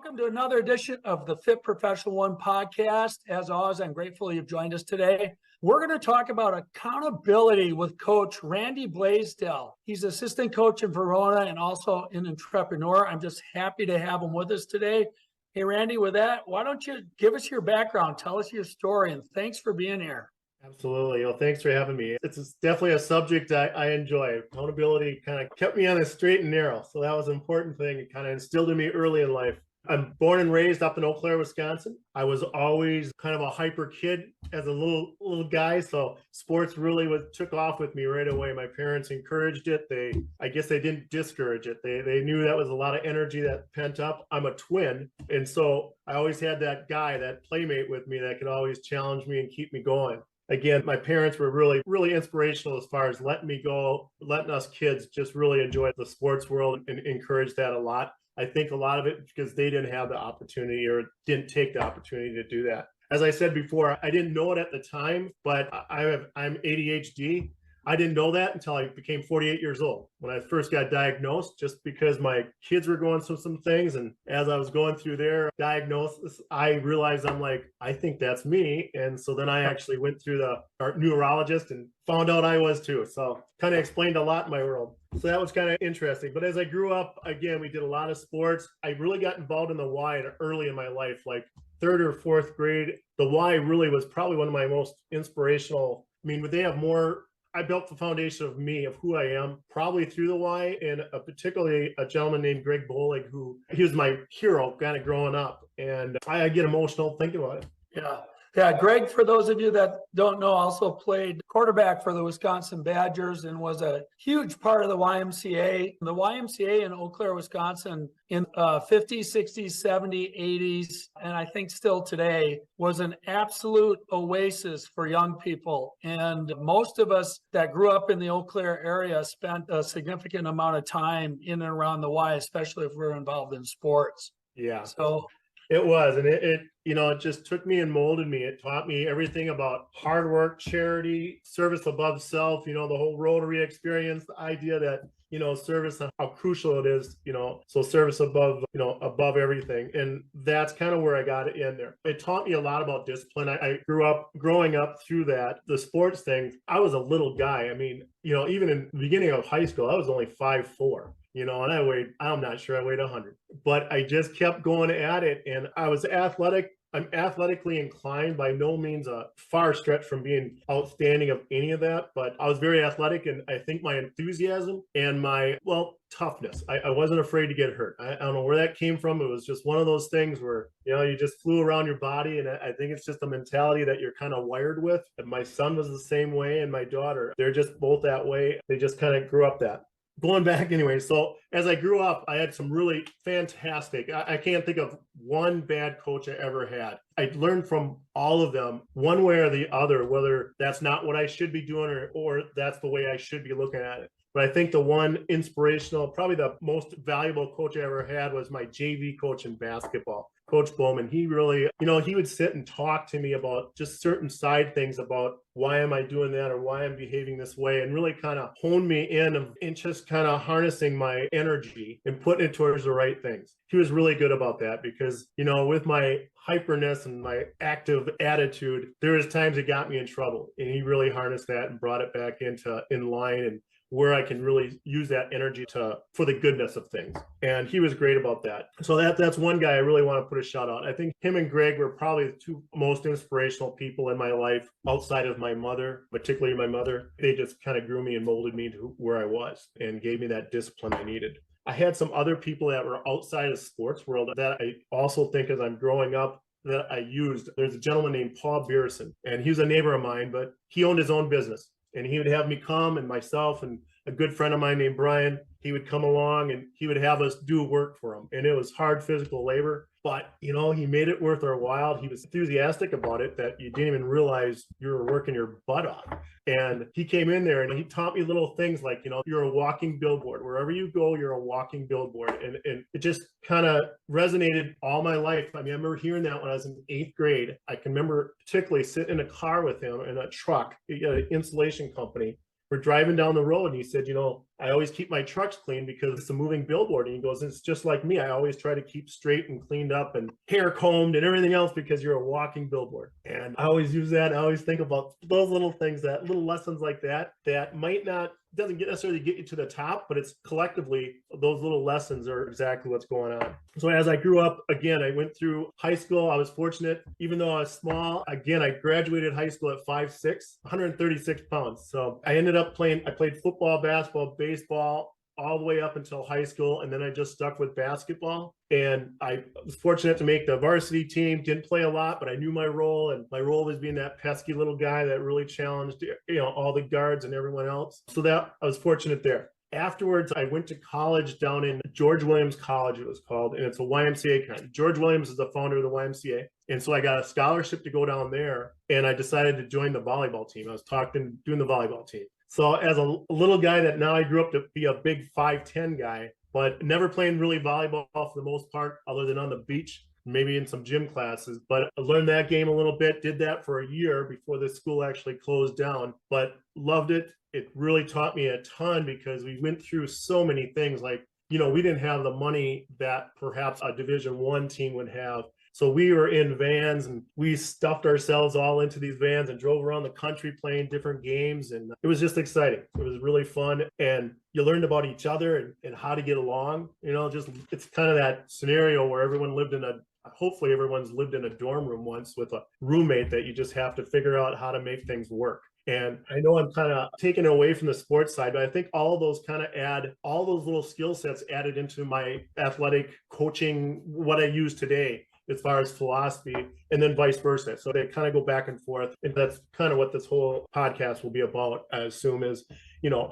Welcome to another edition of the TheFitProfessional1 Podcast. As always, I'm grateful you've joined us today. We're going to talk about accountability with Coach Randy Blaisdell. He's assistant coach in Verona and also an entrepreneur. I'm just happy to have him with us today. Hey, Randy, with that, why don't you give us your background, tell us your story, and thanks for being here. Absolutely. Well, thanks for having me. It's definitely a subject I enjoy. Accountability kind of kept me on the straight and narrow. So that was an important thing. It kind of instilled in me early in life. I'm born and raised up in Eau Claire, Wisconsin. I was always kind of a hyper kid as a little guy. So sports really took off with me right away. My parents encouraged it. I guess they didn't discourage it. They knew that was a lot of energy that pent up. I'm a twin. And so I always had that guy, that playmate with me that could always challenge me and keep me going. Again, my parents were really inspirational as far as letting me go, letting us kids just really enjoy the sports world and encourage that a lot. I think a lot of it because they didn't have the opportunity or didn't take the opportunity to do that. As I said before, I didn't know it at the time, but I'm ADHD. I didn't know that until I became 48 years old when I first got diagnosed, just because my kids were going through some things. And as I was going through their diagnosis, I realized I think that's me. And so then I actually went through our neurologist and found out I was too. So kind of explained a lot in my world. So that was kind of interesting. But as I grew up, again, we did a lot of sports. I really got involved in the Y early in my life, like third or fourth grade. The Y really was probably one of my most inspirational. I mean, would they have more? I built the foundation of me, of who I am, probably through the Y, and particularly a gentleman named 𝒂𝒖𝒍, he was my hero kind of growing up. And I get emotional thinking about it. Yeah, Greg, for those of you that don't know, also played quarterback for the Wisconsin Badgers and was a huge part of the YMCA. The YMCA in Eau Claire, Wisconsin in 50s, 60s, 70s, 80s, and I think still today was an absolute oasis for young people. And most of us that grew up in the Eau Claire area spent a significant amount of time in and around the Y, especially if we're involved in sports. Yeah. So it was, and it just took me and molded me. It taught me everything about hard work, charity, service above self, the whole Rotary experience, the idea that, service, how crucial it is, so service above everything. And that's kind of where I got it in there. It taught me a lot about discipline. I growing up through that, the sports thing. I was a little guy. I mean, even in the beginning of high school, I was only 5'4". And I'm not sure I weighed 100, but I just kept going at it. And I was athletic. I'm athletically inclined, by no means a far stretch from being outstanding of any of that, but I was very athletic. And I think my enthusiasm and my, toughness, I wasn't afraid to get hurt. I don't know where that came from. It was just one of those things where, you just flew around your body. And I think it's just a mentality that you're kind of wired with. And my son was the same way. And my daughter, they're just both that way. They just kind of grew up that. Going back anyway, so as I grew up, I had some really fantastic, I can't think of one bad coach I ever had. I learned from all of them one way or the other, whether that's not what I should be doing or that's the way I should be looking at it. But I think the one inspirational, probably the most valuable coach I ever had was my JV coach in basketball, Coach Bowman. He really, he would sit and talk to me about just certain side things about why am I doing that or why I'm behaving this way, and really kind of hone me in and just kind of harnessing my energy and putting it towards the right things. He was really good about that because, with my hyperness and my active attitude, there was times it got me in trouble, and he really harnessed that and brought it back in line and where I can really use that energy for the goodness of things. And he was great about that. So that's one guy I really want to put a shout out. I think him and Greg were probably the two most inspirational people in my life outside of my mother, particularly my mother. They just kind of grew me and molded me to where I was and gave me that discipline I needed. I had some other people that were outside of the sports world that I also think as I'm growing up that I used. There's a gentleman named Paul Beerson, and he was a neighbor of mine, but he owned his own business. And he would have me come, and myself and a good friend of mine named Brian, he would come along and he would have us do work for him. And it was hard physical labor, but he made it worth our while. He was enthusiastic about it that you didn't even realize you were working your butt off. And he came in there and he taught me little things like, you're a walking billboard. Wherever you go, you're a walking billboard. And it just kind of resonated all my life. I mean, I remember hearing that when I was in 8th grade. I can remember particularly sitting in a car with him in a truck, an insulation company. We're driving down the road and he said, I always keep my trucks clean because it's a moving billboard. And he goes, it's just like me. I always try to keep straight and cleaned up and hair combed and everything else because you're a walking billboard. And I always use that. I always think about those little things, that little lessons like that might not, doesn't necessarily get you to the top, but it's collectively, those little lessons are exactly what's going on. So as I grew up, again, I went through high school. I was fortunate, even though I was small. Again, I graduated high school at 5'6", 136 pounds. So I ended up I played football, basketball, baseball, all the way up until high school. And then I just stuck with basketball. And I was fortunate to make the varsity team. Didn't play a lot, but I knew my role. And my role was being that pesky little guy that really challenged, all the guards and everyone else. So that I was fortunate there. Afterwards, I went to college down in George Williams College, it was called, and it's a YMCA kind. George Williams is the founder of the YMCA. And so I got a scholarship to go down there, and I decided to join the volleyball team. I was doing the volleyball team. So as a little guy that now I grew up to be a big 5'10" guy, but never playing really volleyball for the most part, other than on the beach, maybe in some gym classes. But I learned that game a little bit, did that for a year before the school actually closed down, but loved it. It really taught me a ton because we went through so many things. Like, we didn't have the money that perhaps a Division I team would have. So we were in vans and we stuffed ourselves all into these vans and drove around the country playing different games. And it was just exciting. It was really fun. And you learned about each other and how to get along. It's kind of that scenario where hopefully everyone's lived in a dorm room once with a roommate that you just have to figure out how to make things work. And I know I'm kind of taking away from the sports side, but I think all of those kind of all those little skill sets added into my athletic coaching, what I use today, as far as philosophy, and then vice versa. So they kind of go back and forth. And that's kind of what this whole podcast will be about, I assume, is,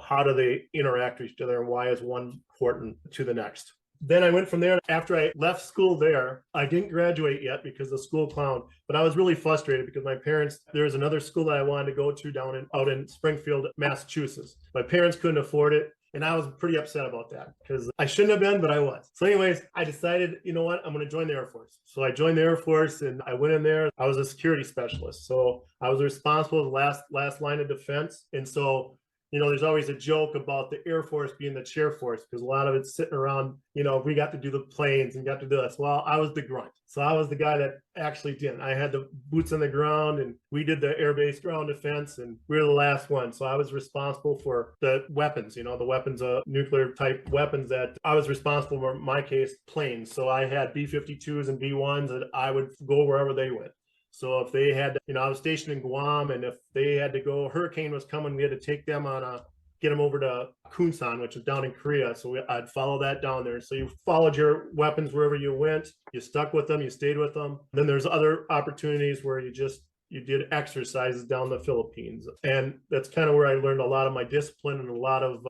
how do they interact with each other and why is one important to the next? Then I went from there. After I left school there, I didn't graduate yet because the school clowned, but I was really frustrated because my parents, there was another school that I wanted to go to out in Springfield, Massachusetts. My parents couldn't afford it. And I was pretty upset about that because I shouldn't have been, but I was. So anyways, I decided, I'm going to join the Air Force. So I joined the Air Force and I went in there. I was a security specialist. So I was responsible for the last line of defense. And so, there's always a joke about the Air Force being the chair force because a lot of it's sitting around, we got to do the planes and got to do this. Well, I was the grunt. So I was the guy that actually did. I had the boots on the ground and we did the air-based ground defense and we were the last one. So I was responsible for the weapons, the weapons, nuclear type weapons that I was responsible for, in my case, planes. So I had B-52s and B-1s that I would go wherever they went. So if they had, I was stationed in Guam, and if they had to go, a hurricane was coming, we had to take them get them over to Kunsan, which is down in Korea. So I'd follow that down there. So you followed your weapons wherever you went, you stuck with them, you stayed with them. Then there's other opportunities where you did exercises down the Philippines. And that's kind of where I learned a lot of my discipline and a lot of,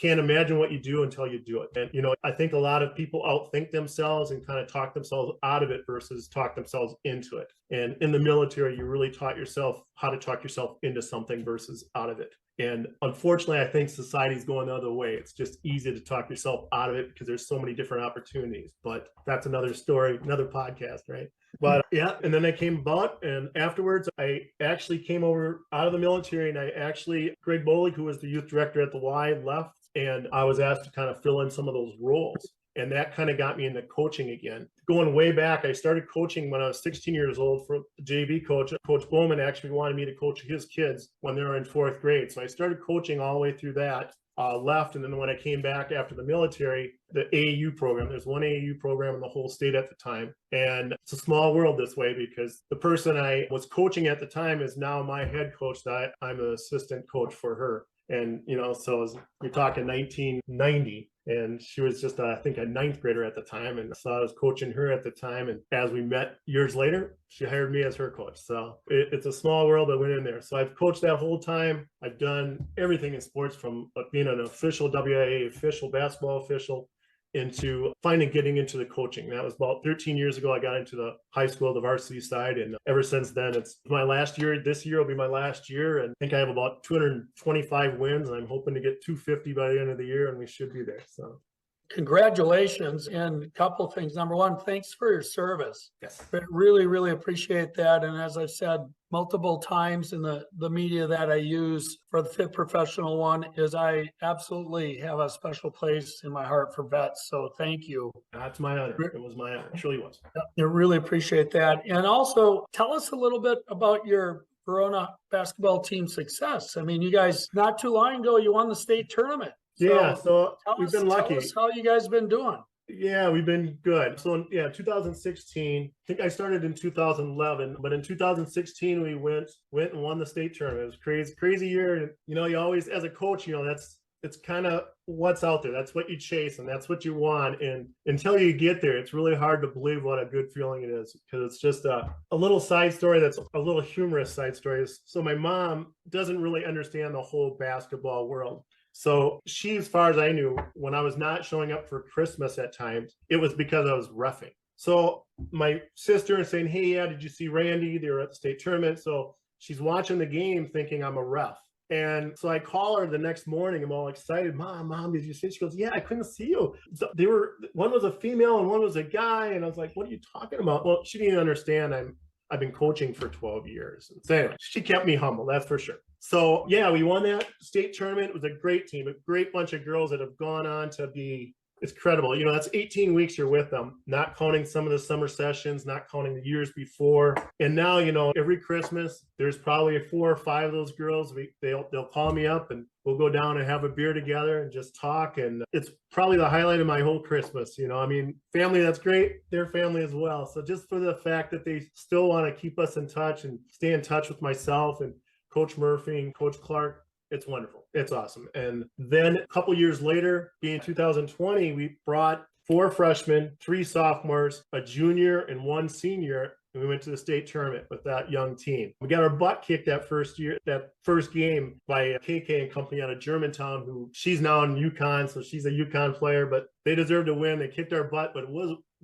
can't imagine what you do until you do it. And, I think a lot of people outthink themselves and kind of talk themselves out of it versus talk themselves into it. And in the military, you really taught yourself how to talk yourself into something versus out of it. And unfortunately, I think society's going the other way. It's just easy to talk yourself out of it because there's so many different opportunities. But that's another story, another podcast, right? But yeah, and then I came about, and afterwards, I actually came over out of the military, and Greg Bolig, who was the youth director at the Y, left, and I was asked to kind of fill in some of those roles. And that kind of got me into coaching again. Going way back, I started coaching when I was 16 years old for the JV coach. Coach Bowman actually wanted me to coach his kids when they were in 4th grade. So I started coaching all the way through that, left. And then when I came back after the military, the AAU program, there's one AAU program in the whole state at the time. And it's a small world this way because the person I was coaching at the time is now my head coach. That I'm an assistant coach for her. And, so you're talking 1990. And she was just, I think, a 9th grader at the time. And so I was coaching her at the time. And as we met years later, she hired me as her coach. So it's a small world. I went in there. So I've coached that whole time. I've done everything in sports from being an official WIA official, basketball official, into getting into the coaching. That was about 13 years ago. I got into the high school, the varsity side. And ever since then, it's my last year. This year will be my last year. And I think I have about 225 wins. And I'm hoping to get 250 by the end of the year, and we should be there. So congratulations. And a couple of things. Number one, thanks for your service. Yes. I really, really appreciate that. And as I've said multiple times in the media that I use for the Fit Professional One is I absolutely have a special place in my heart for vets. So thank you. That's my honor. It was my honor. It truly was. I really appreciate that. And also tell us a little bit about your Verona basketball team success. I mean, you guys, not too long ago, you won the state tournament. Yeah, so we've been lucky. Tell us how you guys been doing. Yeah, we've been good. So yeah, 2016, I think I started in 2011, but in 2016 we went and won the state tournament. It was crazy year. And, you know, you always, as a coach, you know, it's kind of what's out there. That's what you chase and that's what you want. And until you get there, it's really hard to believe what a good feeling it is, because it's just a little side story that's a little humorous side story. So my mom doesn't really understand the whole basketball world. So she, as far as I knew, when I was not showing up for Christmas at times, it was because I was reffing. So my sister is saying, hey, yeah, did you see Randy? They were at the state tournament. So she's watching the game thinking I'm a ref. And so I call her the next morning. I'm all excited. Mom, did you see? She goes, yeah, I couldn't see you. So one was a female and one was a guy. And I was like, what are you talking about? Well, she didn't understand. I've been coaching for 12 years. So anyway, she kept me humble, that's for sure. So yeah, we won that state tournament. It was a great team, a great bunch of girls that have gone on to be, it's credible. You know, that's 18 weeks you're with them, not counting some of the summer sessions, not counting the years before. And now, you know, every Christmas, there's probably 4 or 5 of those girls. They'll call me up and we'll go down and have a beer together and just talk. And it's probably the highlight of my whole Christmas. You know, I mean, family, that's great. Their family as well. So just for the fact that they still want to keep us in touch and stay in touch with myself and Coach Murphy and Coach Clark, it's wonderful. It's awesome. And then a couple years later, being 2020, we brought 4 freshmen, 3 sophomores, a junior, and 1 senior. And we went to the state tournament with that young team. We got our butt kicked that first game by KK and company out of Germantown, who she's now in UConn. So she's a UConn player, but they deserved to win. They kicked our butt, but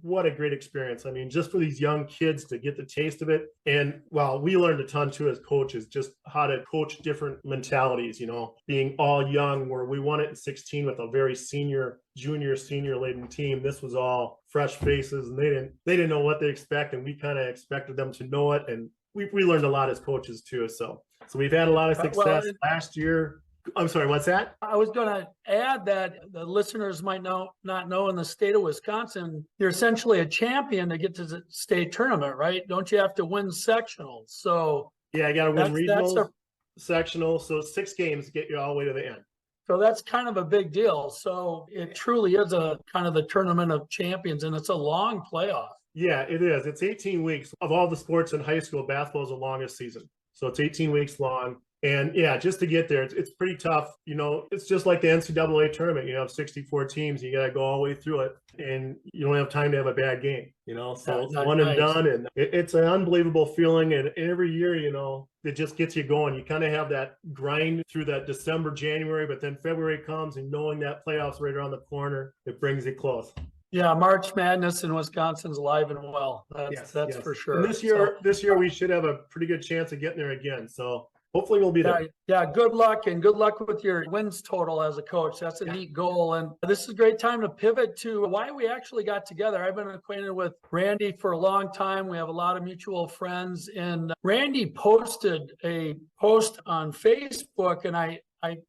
what a great experience. I mean, just for these young kids to get the taste of it. And well, we learned a ton too as coaches, just how to coach different mentalities, you know, being all young, where we won it in 16 with a very senior laden team. This was all fresh faces and they didn't know what they expect. And we kind of expected them to know it. And we learned a lot as coaches too. So we've had a lot of success last year. I'm sorry, what's that? I was going to add that the listeners might not know in the state of Wisconsin, you're essentially a champion to get to the state tournament, right? Don't you have to win sectionals? So yeah, I got to win regionals, sectional. So 6 games get you all the way to the end. So that's kind of a big deal. So it truly is a kind of the tournament of champions, and it's a long playoff. Yeah, it is. It's 18 weeks. Of all the sports in high school, basketball is the longest season. So it's 18 weeks long. And yeah, just to get there, it's pretty tough. You know, it's just like the NCAA tournament. You have 64 teams. You got to go all the way through it. And you don't have time to have a bad game, you know. So it's one and done. And it's an unbelievable feeling. And every year, you know, it just gets you going. You kind of have that grind through that December, January, but then February comes and knowing that playoffs right around the corner, it brings you close. Yeah, March Madness in Wisconsin's alive and well. That's for sure. And this year we should have a pretty good chance of getting there again. So hopefully we'll be there. Yeah, good luck with your wins total as a coach. That's a neat goal. And this is a great time to pivot to why we actually got together. I've been acquainted with Randy for a long time. We have a lot of mutual friends. And Randy posted a post on Facebook, and I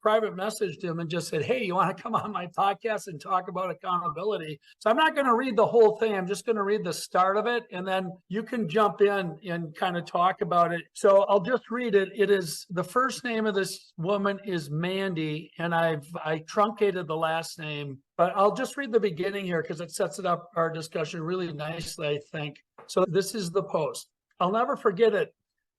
private messaged him and just said, hey, you want to come on my podcast and talk about accountability? So I'm not going to read the whole thing. I'm just going to read the start of it. And then you can jump in and kind of talk about it. So I'll just read it. It is, the first name of this woman is Mandy, and I truncated the last name, but I'll just read the beginning here because it sets it up our discussion really nicely, I think. So this is the post. I'll never forget it.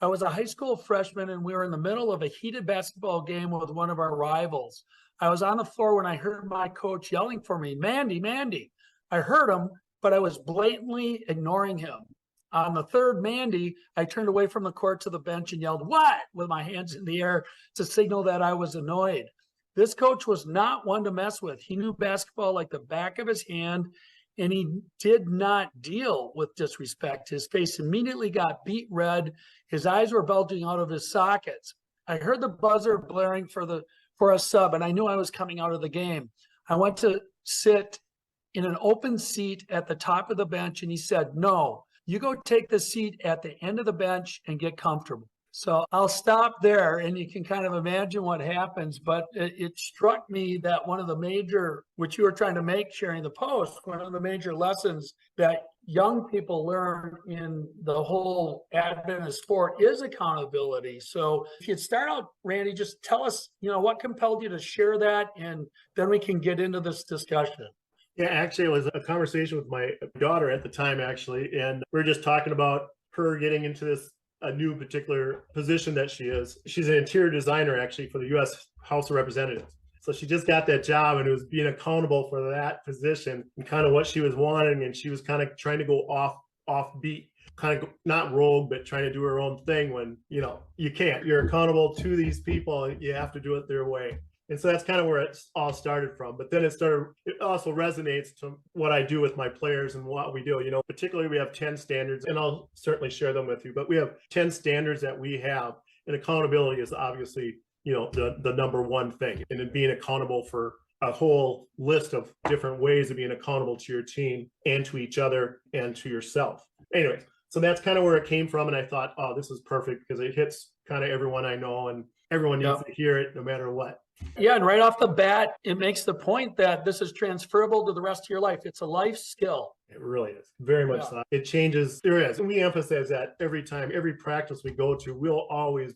I was a high school freshman and we were in the middle of a heated basketball game with one of our rivals. I was on the floor when I heard my coach yelling for me, Mandy, Mandy. I heard him, but I was blatantly ignoring him. On the third Mandy, I turned away from the court to the bench and yelled, what? With my hands in the air to signal that I was annoyed. This coach was not one to mess with. He knew basketball like the back of his hand, and he did not deal with disrespect. His face immediately got beet red. His eyes were bulging out of his sockets. I heard the buzzer blaring for a sub, and I knew I was coming out of the game. I went to sit in an open seat at the top of the bench. And he said, no, you go take the seat at the end of the bench and get comfortable. So I'll stop there, and you can kind of imagine what happens. But it struck me that one of the major, which you were trying to make sharing the post, one of the major lessons that young people learn in the whole advent of sport is accountability. So if you'd start out, Randy, just tell us, what compelled you to share that, and then we can get into this discussion. Yeah, actually, it was a conversation with my daughter at the time, actually, and we were just talking about her getting into this a new particular position that she is. She's an interior designer, actually, for the U.S. House of Representatives. So she just got that job, and it was being accountable for that position and kind of what she was wanting. And she was kind of trying to go off beat, kind of not rogue, but trying to do her own thing when, you can't. You're accountable to these people, and you have to do it their way. And so that's kind of where it all started from. But then it also resonates to what I do with my players and what we do. Particularly we have 10 standards, and I'll certainly share them with you, but we have 10 standards that we have, and accountability is obviously, the number one thing. And then being accountable for a whole list of different ways of being accountable to your team and to each other and to yourself. Anyways, so that's kind of where it came from. And I thought, oh, this is perfect because it hits kind of everyone I know, and everyone needs to hear it no matter what. Yeah, and right off the bat, it makes the point that this is transferable to the rest of your life. It's a life skill. It really is. Very much so. It changes. There is. And we emphasize that every time, every practice we go to, we'll always,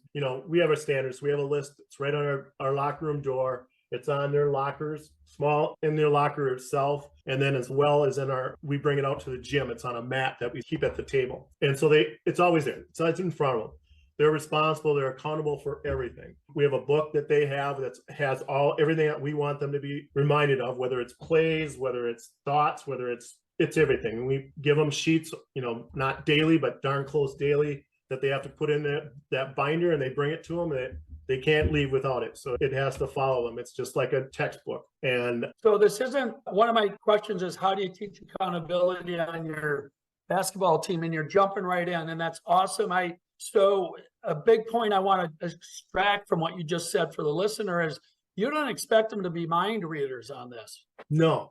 we have our standards. We have a list. It's right on our locker room door. It's on their lockers, small in their locker itself. And then as well as we bring it out to the gym. It's on a mat that we keep at the table. And so it's always there. So it's in front of them. They're responsible. They're accountable for everything. We have a book that they have that has everything that we want them to be reminded of, whether it's plays, whether it's thoughts, whether it's everything. And we give them sheets, not daily, but darn close daily, that they have to put in that binder, and they bring it to them, and they can't leave without it. So it has to follow them. It's just like a textbook. And so this isn't, one of my questions is, how do you teach accountability on your basketball team? And you're jumping right in, and that's awesome. So a big point I want to extract from what you just said for the listener is, you don't expect them to be mind readers on this. No,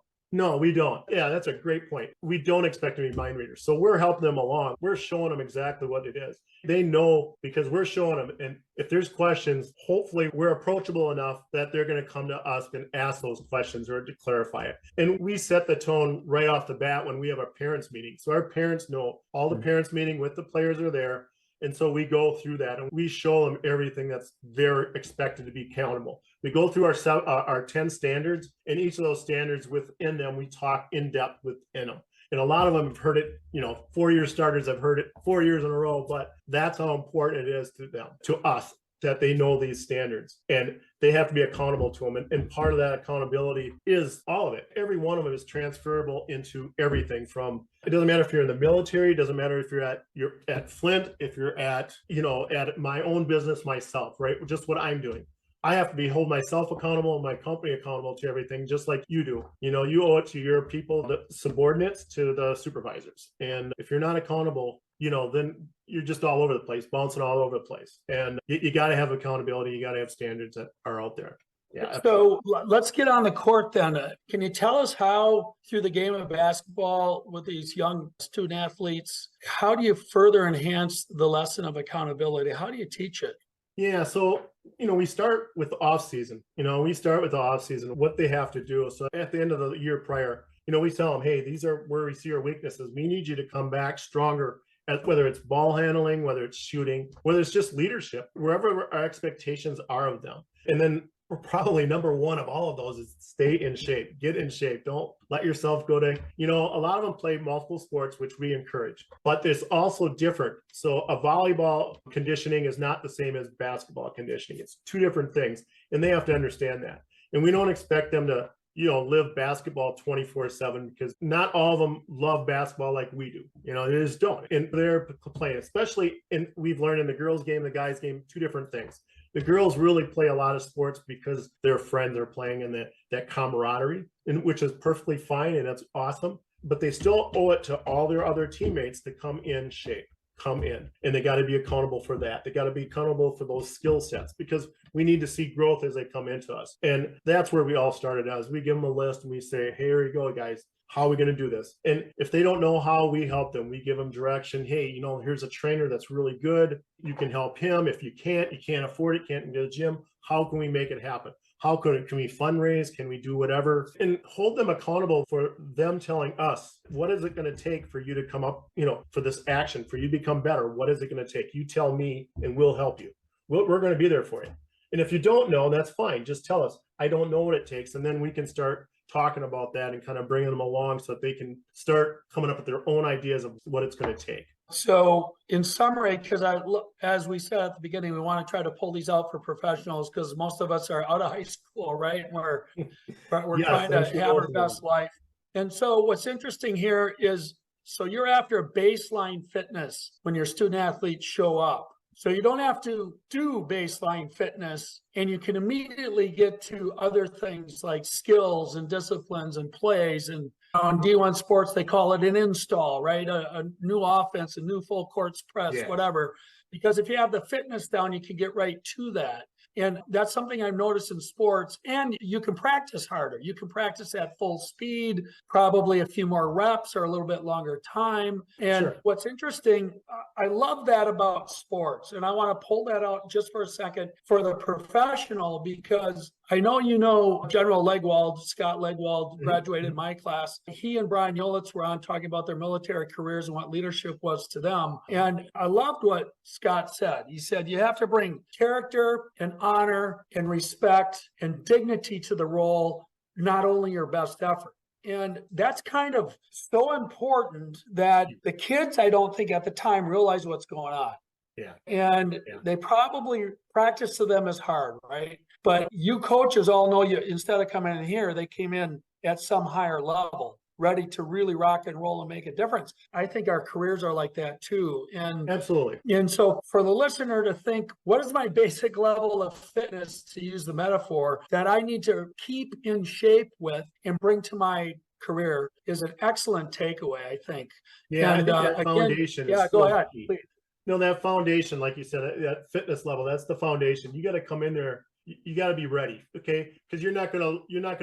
we don't. Yeah, that's a great point. We don't expect them to be mind readers. So we're helping them along. We're showing them exactly what it is. They know because we're showing them. And if there's questions, hopefully we're approachable enough that they're going to come to us and ask those questions or to clarify it. And we set the tone right off the bat when we have our parents meeting. So our parents know, all the parents meeting with the players are there. And so we go through that, and we show them everything that's they're expected to be accountable. We go through our 10 standards, and each of those standards within them, we talk in depth within them. And a lot of them have heard it, 4-year starters have heard it 4 years in a row, but that's how important it is to them, to us, that they know these standards, and they have to be accountable to them. And part of that accountability is all of it. Every one of them is transferable into everything from, it doesn't matter if you're in the military, it doesn't matter if you're at Flint, if you're at my own business myself, right? Just what I'm doing. I have to hold myself accountable and my company accountable to everything, just like you do. You owe it to your people, the subordinates, to the supervisors. And if you're not accountable, then you're just all over the place, bouncing all over the place. And you got to have accountability. You got to have standards that are out there. Yeah. So let's get on the court then. Can you tell us how, through the game of basketball with these young student athletes, how do you further enhance the lesson of accountability? How do you teach it? Yeah. So, we start with the off season. What they have to do. So at the end of the year prior, we tell them, hey, these are where we see our weaknesses. We need you to come back stronger, whether it's ball handling, whether it's shooting, whether it's just leadership, wherever our expectations are of them. And then probably number one of all of those is stay in shape, get in shape. Don't let yourself go to, a lot of them play multiple sports, which we encourage, but there's also different. So a volleyball conditioning is not the same as basketball conditioning. It's two different things, and they have to understand that. And we don't expect them to, live basketball 24/7, because not all of them love basketball like we do. They just don't. And they're playing, especially we've learned in the girls' game, the guys' game, two different things. The girls really play a lot of sports because their friends are playing, and that camaraderie, which is perfectly fine, and that's awesome. But they still owe it to all their other teammates to come in shape. come in, and they got to be accountable for that. They got to be accountable for those skill sets, because we need to see growth as they come into us. And that's where we all started as we give them a list and we say, hey, here you go, guys. How are we going to do this? And if they don't know how, we help them. We give them direction. Hey, here's a trainer that's really good. You can help him. If you can't afford it, can't go to the gym, how can we make it happen? How can we fundraise? Can we do whatever? And hold them accountable for them telling us, what is it going to take for you to come up, for this action, for you to become better? What is it going to take? You tell me and we'll help you. We're going to be there for you. And if you don't know, that's fine. Just tell us, I don't know what it takes. And then we can start talking about that and kind of bringing them along so that they can start coming up with their own ideas of what it's going to take. So in summary, because as we said at the beginning, we want to try to pull these out for professionals because most of us are out of high school, right? We're Yes, trying to have our best life. And so what's interesting here is, so you're after baseline fitness when your student athletes show up. So you don't have to do baseline fitness, and you can immediately get to other things like skills and disciplines and plays. And on D1 sports, they call it an install, right? A new offense, a new full court press, whatever. Because if you have the fitness down, you can get right to that. And that's something I've noticed in sports. And you can practice harder. You can practice at full speed, probably a few more reps or a little bit longer time. And what's interesting, I love that about sports. And I want to pull that out just for a second for the professional, because I know General Legwald, Scott Legwald, graduated my class. He and Brian Yolitz were on talking about their military careers and what leadership was to them. And I loved what Scott said. He said, you have to bring character and honor and respect and dignity to the role, not only your best effort. And that's kind of so important that the kids, I don't think at the time realize what's going on. And they probably practice to them as hard, right? But you coaches all know you, instead of coming in here, they came in at some higher level, ready to really rock and roll and make a difference. I think our careers are like that too. And absolutely. And so for the listener to think, what is my basic level of fitness, to use the metaphor, that I need to keep in shape with and bring to my career, is an excellent takeaway, I think. Yeah, And, I think that foundation is go so ahead, key. please. That foundation, like you said, that fitness level, that's the foundation. You got to come in there. You got to be ready, okay? Because you're not gonna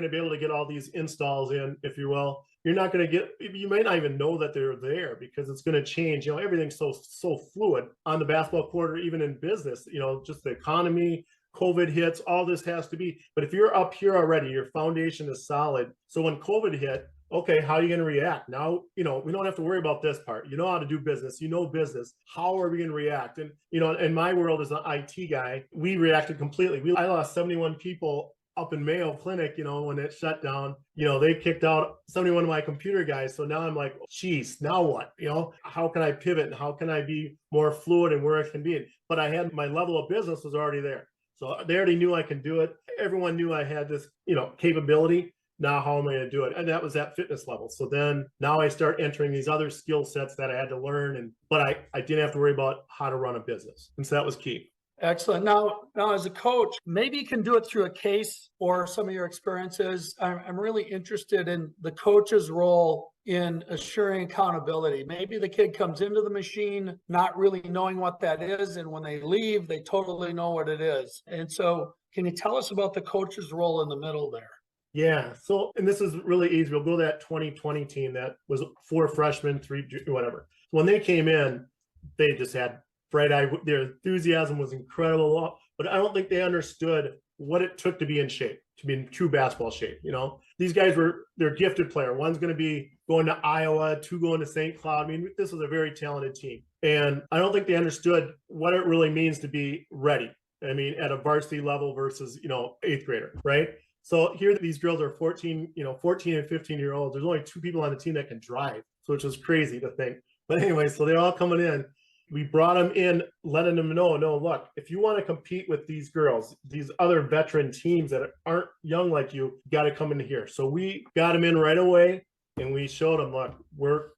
be able to get all these installs in, if you will. You're not going to get. You may not even know that they're there, because it's going to change. Everything's so fluid on the basketball court, or even in business. Just the economy, COVID hits, all this has to be. But if you're up here already, your foundation is solid. So when COVID hit, okay, how are you going to react? Now, we don't have to worry about this part. You know how to do business. Business. How are we going to react? And, in my world as an IT guy, we reacted completely. I lost 71 people up in Mayo Clinic, when it shut down. They kicked out 71 of my computer guys. So now I'm like, geez, now what? How can I pivot? And how can I be more fluid and where I can be? But I had, my level of business was already there. So they already knew I can do it. Everyone knew I had this, capability. Now, how am I going to do it? And that was that fitness level. So then now I start entering these other skill sets that I had to learn. But I didn't have to worry about how to run a business. And so that was key. Excellent. Now, as a coach, maybe you can do it through a case or some of your experiences. I'm really interested in the coach's role in assuring accountability. Maybe the kid comes into the machine not really knowing what that is, and when they leave, they totally know what it is. And so can you tell us about the coach's role in the middle there? Yeah. So, and this is really easy. We'll go to that 2020 team that was 4 freshmen, 3, whatever. When they came in, they just had bright eye. Their enthusiasm was incredible, but I don't think they understood what it took to be in shape, to be in true basketball shape. These guys they're gifted player. One's going to be going to Iowa, 2 going to St. Cloud. This was a very talented team. And I don't think they understood what it really means to be ready. At a varsity level versus, 8th grader, right? So here these girls are 14 and 15-year-olds. There's only 2 people on the team that can drive, so which is crazy to think. But anyway, so they're all coming in. We brought them in, letting them know, no, look, if you want to compete with these girls, these other veteran teams that aren't young like you got to come in here. So we got them in right away, and we showed them, look,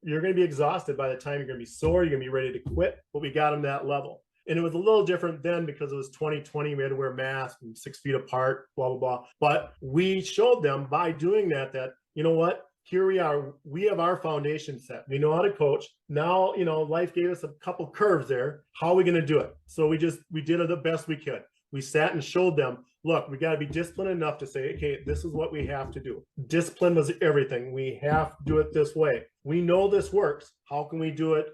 you're going to be exhausted by the time. You're going to be sore. You're going to be ready to quit. But we got them that level. And it was a little different then because it was 2020. We had to wear masks and 6 feet apart, blah, blah, blah. But we showed them by doing that, you know what? here we are. We have our foundation set. We know how to coach. Now, life gave us a couple curves there. How are we going to do it? So we did it the best we could. We sat and showed them, look, we got to be disciplined enough to say, okay, this is what we have to do. Discipline was everything. We have to do it this way. We know this works. How can we do it?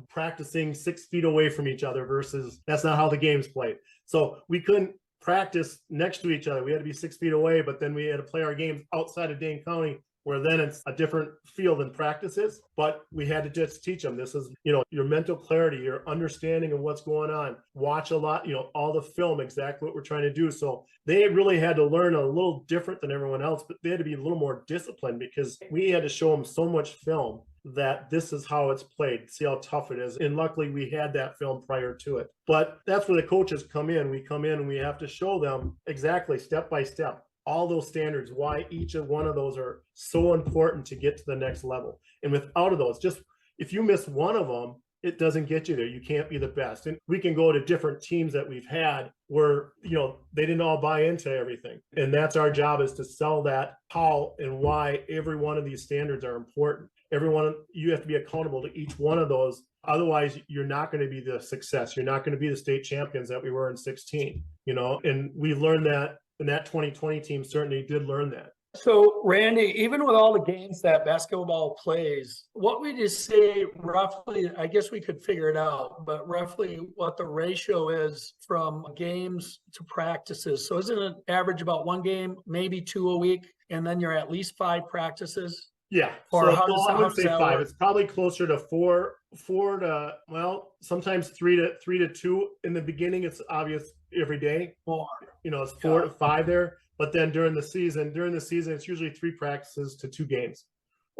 Practicing 6 feet away from each other versus that's not how the game's played. So we couldn't practice next to each other. We had to be 6 feet away, but then we had to play our games outside of Dane County, where then it's a different field than practice is. But we had to just teach them, this is, your mental clarity, your understanding of what's going on. Watch a lot, all the film, exactly what we're trying to do. So they really had to learn a little different than everyone else, but they had to be a little more disciplined because we had to show them so much film that this is how it's played, see how tough it is. And luckily we had that film prior to it. But that's where the coaches come in. We come in and we have to show them exactly step by step all those standards, why each of one of those are so important to get to the next level. And without of those, just if you miss one of them, it doesn't get you there. You can't be the best. And we can go to different teams that we've had where, they didn't all buy into everything. And that's our job, is to sell that how and why every one of these standards are important. Everyone, you have to be accountable to each one of those. Otherwise, you're not going to be the success. You're not going to be the state champions that we were in 16, and we learned that. And that 2020 team certainly did learn that. So, Randy, even with all the games that basketball plays, what would you say roughly, I guess we could figure it out, but roughly what the ratio is from games to practices? So isn't it average about 1 game, maybe 2 a week, and then you're at least 5 practices? Yeah. Or so, I would say 5. Work? It's probably closer to 4 to, sometimes 3 to 2. In the beginning, it's obvious every day. 4. It's 4 to 5 there. But then during the season, it's usually 3 practices to 2 games.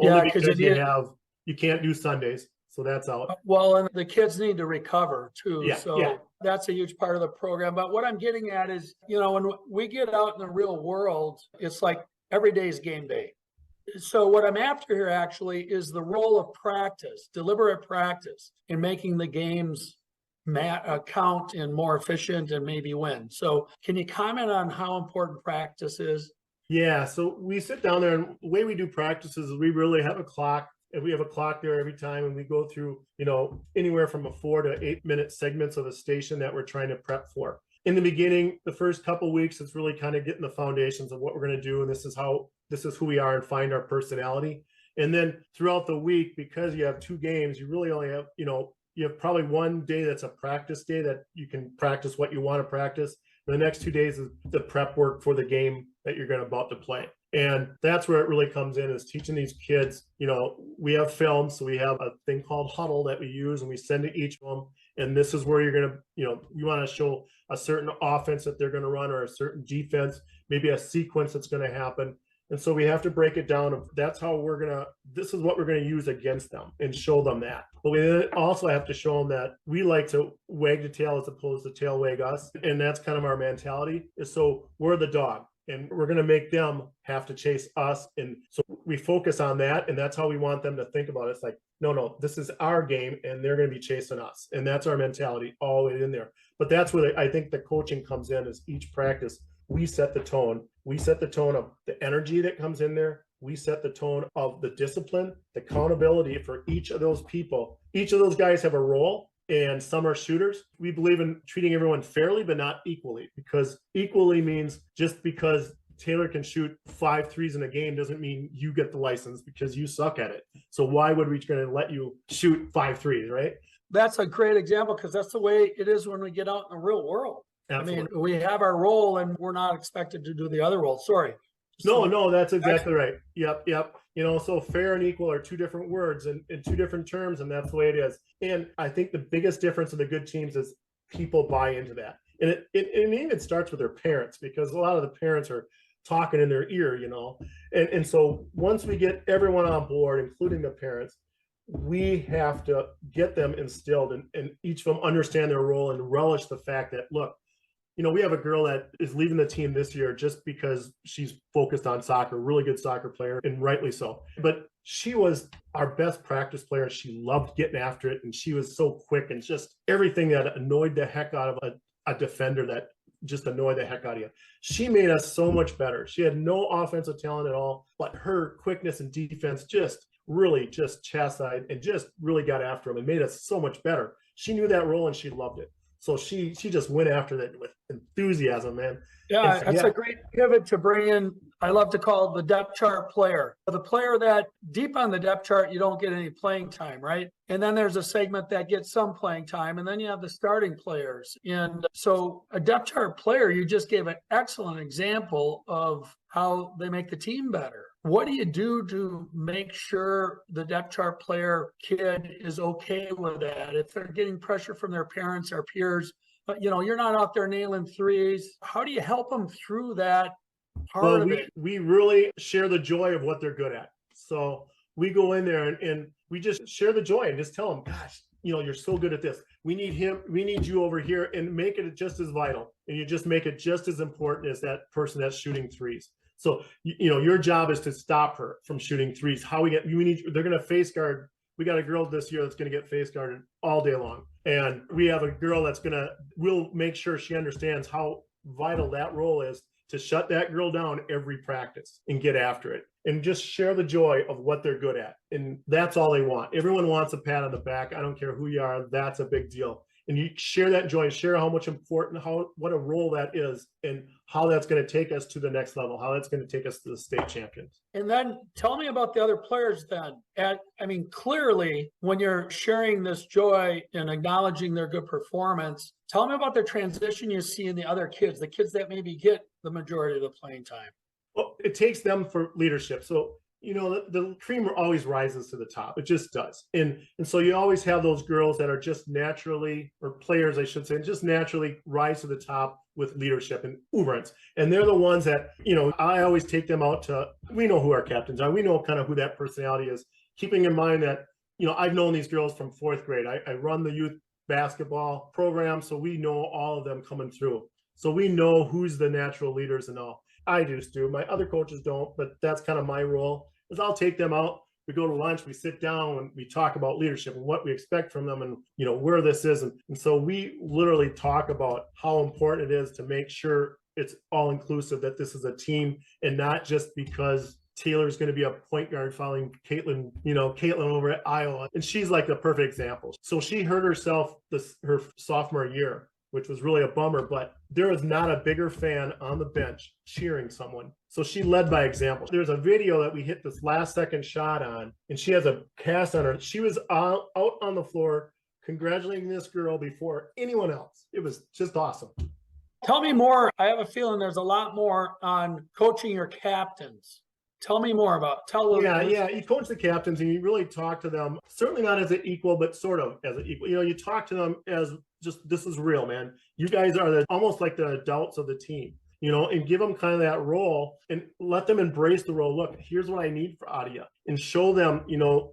Only because you can't do Sundays. So that's out. Well, and the kids need to recover too. Yeah. That's a huge part of the program. But what I'm getting at is, when we get out in the real world, it's like every day is game day. So what I'm after here actually is the role of practice, deliberate practice in making the games count and more efficient and maybe win. So can you comment on how important practice is? Yeah, so we sit down there, and the way we do practices is we really have a clock, and we have a clock there every time, and we go through, anywhere from a 4 to 8 minute segments of a station that we're trying to prep for. In the beginning, the first couple of weeks, it's really kind of getting the foundations of what we're going to do, and this is who we are, and find our personality. And then throughout the week, because you have 2 games, you really only have, you have probably 1 day that's a practice day that you can practice what you want to practice. And the next 2 days is the prep work for the game that you're about to play. And that's where it really comes in, is teaching these kids, we have film. So we have a thing called Huddle that we use, and we send to each of them. And this is where you're going to, you want to show a certain offense that they're going to run, or a certain defense, maybe a sequence that's going to happen. And so we have to break it down. That's how this is what we're going to use against them, and show them that. But we also have to show them that we like to wag the tail as opposed to tail wag us. And that's kind of our mentality, is so we're the dog, and we're going to make them have to chase us. And so we focus on that. And that's how we want them to think about it. It's like, no, this is our game, and they're going to be chasing us. And that's our mentality all the way in there. But that's where I think the coaching comes in, is each practice, we set the tone. We set the tone of the energy that comes in there. We set the tone of the discipline, the accountability for each of those people. Each of those guys have a role, and some are shooters. We believe in treating everyone fairly, but not equally, because equally means just because Taylor can shoot 5 threes in a game doesn't mean you get the license because you suck at it. So why would we going to let you shoot 5 threes, right? That's a great example, because that's the way it is when we get out in the real world. Absolutely. I mean, we have our role, and we're not expected to do the other role. Sorry. No, that's exactly right. Yep. So fair and equal are 2 different words and 2 different terms, and that's the way it is. And I think the biggest difference of the good teams is people buy into that. And it even starts with their parents, because a lot of the parents are talking in their ear, And so once we get everyone on board, including the parents, we have to get them instilled, and each of them understand their role and relish the fact that, look, we have a girl that is leaving the team this year just because she's focused on soccer, really good soccer player, and rightly so. But she was our best practice player. She loved getting after it, and she was so quick, and just everything that annoyed the heck out of a defender that just annoy the heck out of you. She made us so much better. She had no offensive talent at all, but her quickness and defense just really just chastised and just really got after him and made us so much better. She knew that role and she loved it. So she just went after that with enthusiasm, man. Yeah, that's a great pivot to bring in. I love to call it the depth chart player. The player that deep on the depth chart, you don't get any playing time, right? And then there's a segment that gets some playing time, and then you have the starting players. And so a depth chart player, you just gave an excellent example of how they make the team better. What do you do to make sure the depth chart player kid is okay with that? If they're getting pressure from their parents or peers, but you're not out there nailing threes. How do you help them through that part of it? We really share the joy of what they're good at. So we go in there and we just share the joy and just tell them, gosh, you're so good at this. We need him. We need you over here, and make it just as vital. And you just make it just as important as that person that's shooting threes. So, your job is to stop her from shooting threes. They're going to face guard. We got a girl this year that's going to get face guarded all day long. And we have a girl we'll make sure she understands how vital that role is to shut that girl down every practice and get after it and just share the joy of what they're good at. And that's all they want. Everyone wants a pat on the back. I don't care who you are. That's a big deal. And you share that joy, share how much important, what a role that is, and how that's going to take us to the next level, how that's going to take us to the state champions. And then tell me about the other players then. Clearly, when you're sharing this joy and acknowledging their good performance, tell me about the transition you see in the other kids, the kids that maybe get the majority of the playing time. Well, it takes them for leadership. So the cream always rises to the top. It just does. And so you always have those girls that are just naturally, or players, I should say, just naturally rise to the top with leadership and uberance. And they're the ones that, I always take them out we know who our captains are. We know kind of who that personality is, keeping in mind that, I've known these girls from 4th grade. I run the youth basketball program. So we know all of them coming through. So we know who's the natural leaders and all. I do. My other coaches don't, but that's kind of my role. Is I'll take them out. We go to lunch, we sit down, and we talk about leadership and what we expect from them, and where this is. And so we literally talk about how important it is to make sure it's all inclusive, that this is a team, and not just because Taylor's going to be a point guard following Caitlin over at Iowa, and she's like the perfect example. So she hurt herself her sophomore year, which was really a bummer, but there was not a bigger fan on the bench cheering someone. So she led by example. There's a video that we hit this last second shot on, and she has a cast on her. She was out on the floor congratulating this girl before anyone else. It was just awesome. Tell me more. I have a feeling there's a lot more on coaching your captains. Tell me more about. Yeah. You coach the captains and you really talk to them, certainly not as an equal, but sort of as an equal. You talk to them as just, this is real, man. You guys are almost like the adults of the team, and give them kind of that role and let them embrace the role. Look, here's what I need out of you, and show them,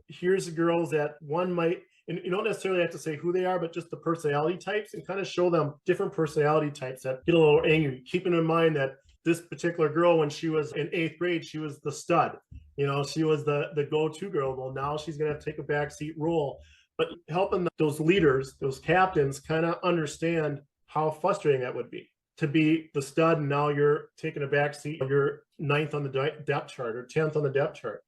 here's the girls that one might, and you don't necessarily have to say who they are, but just the personality types, and kind of show them different personality types that get a little angry, keeping in mind that this particular girl, when she was in 8th grade, she was the stud. She was the go-to girl. Well, now she's going to take a backseat role. But helping those leaders, those captains, kind of understand how frustrating that would be to be the stud, and now you're taking a backseat. You're 9th on the depth chart or 10th on the depth chart.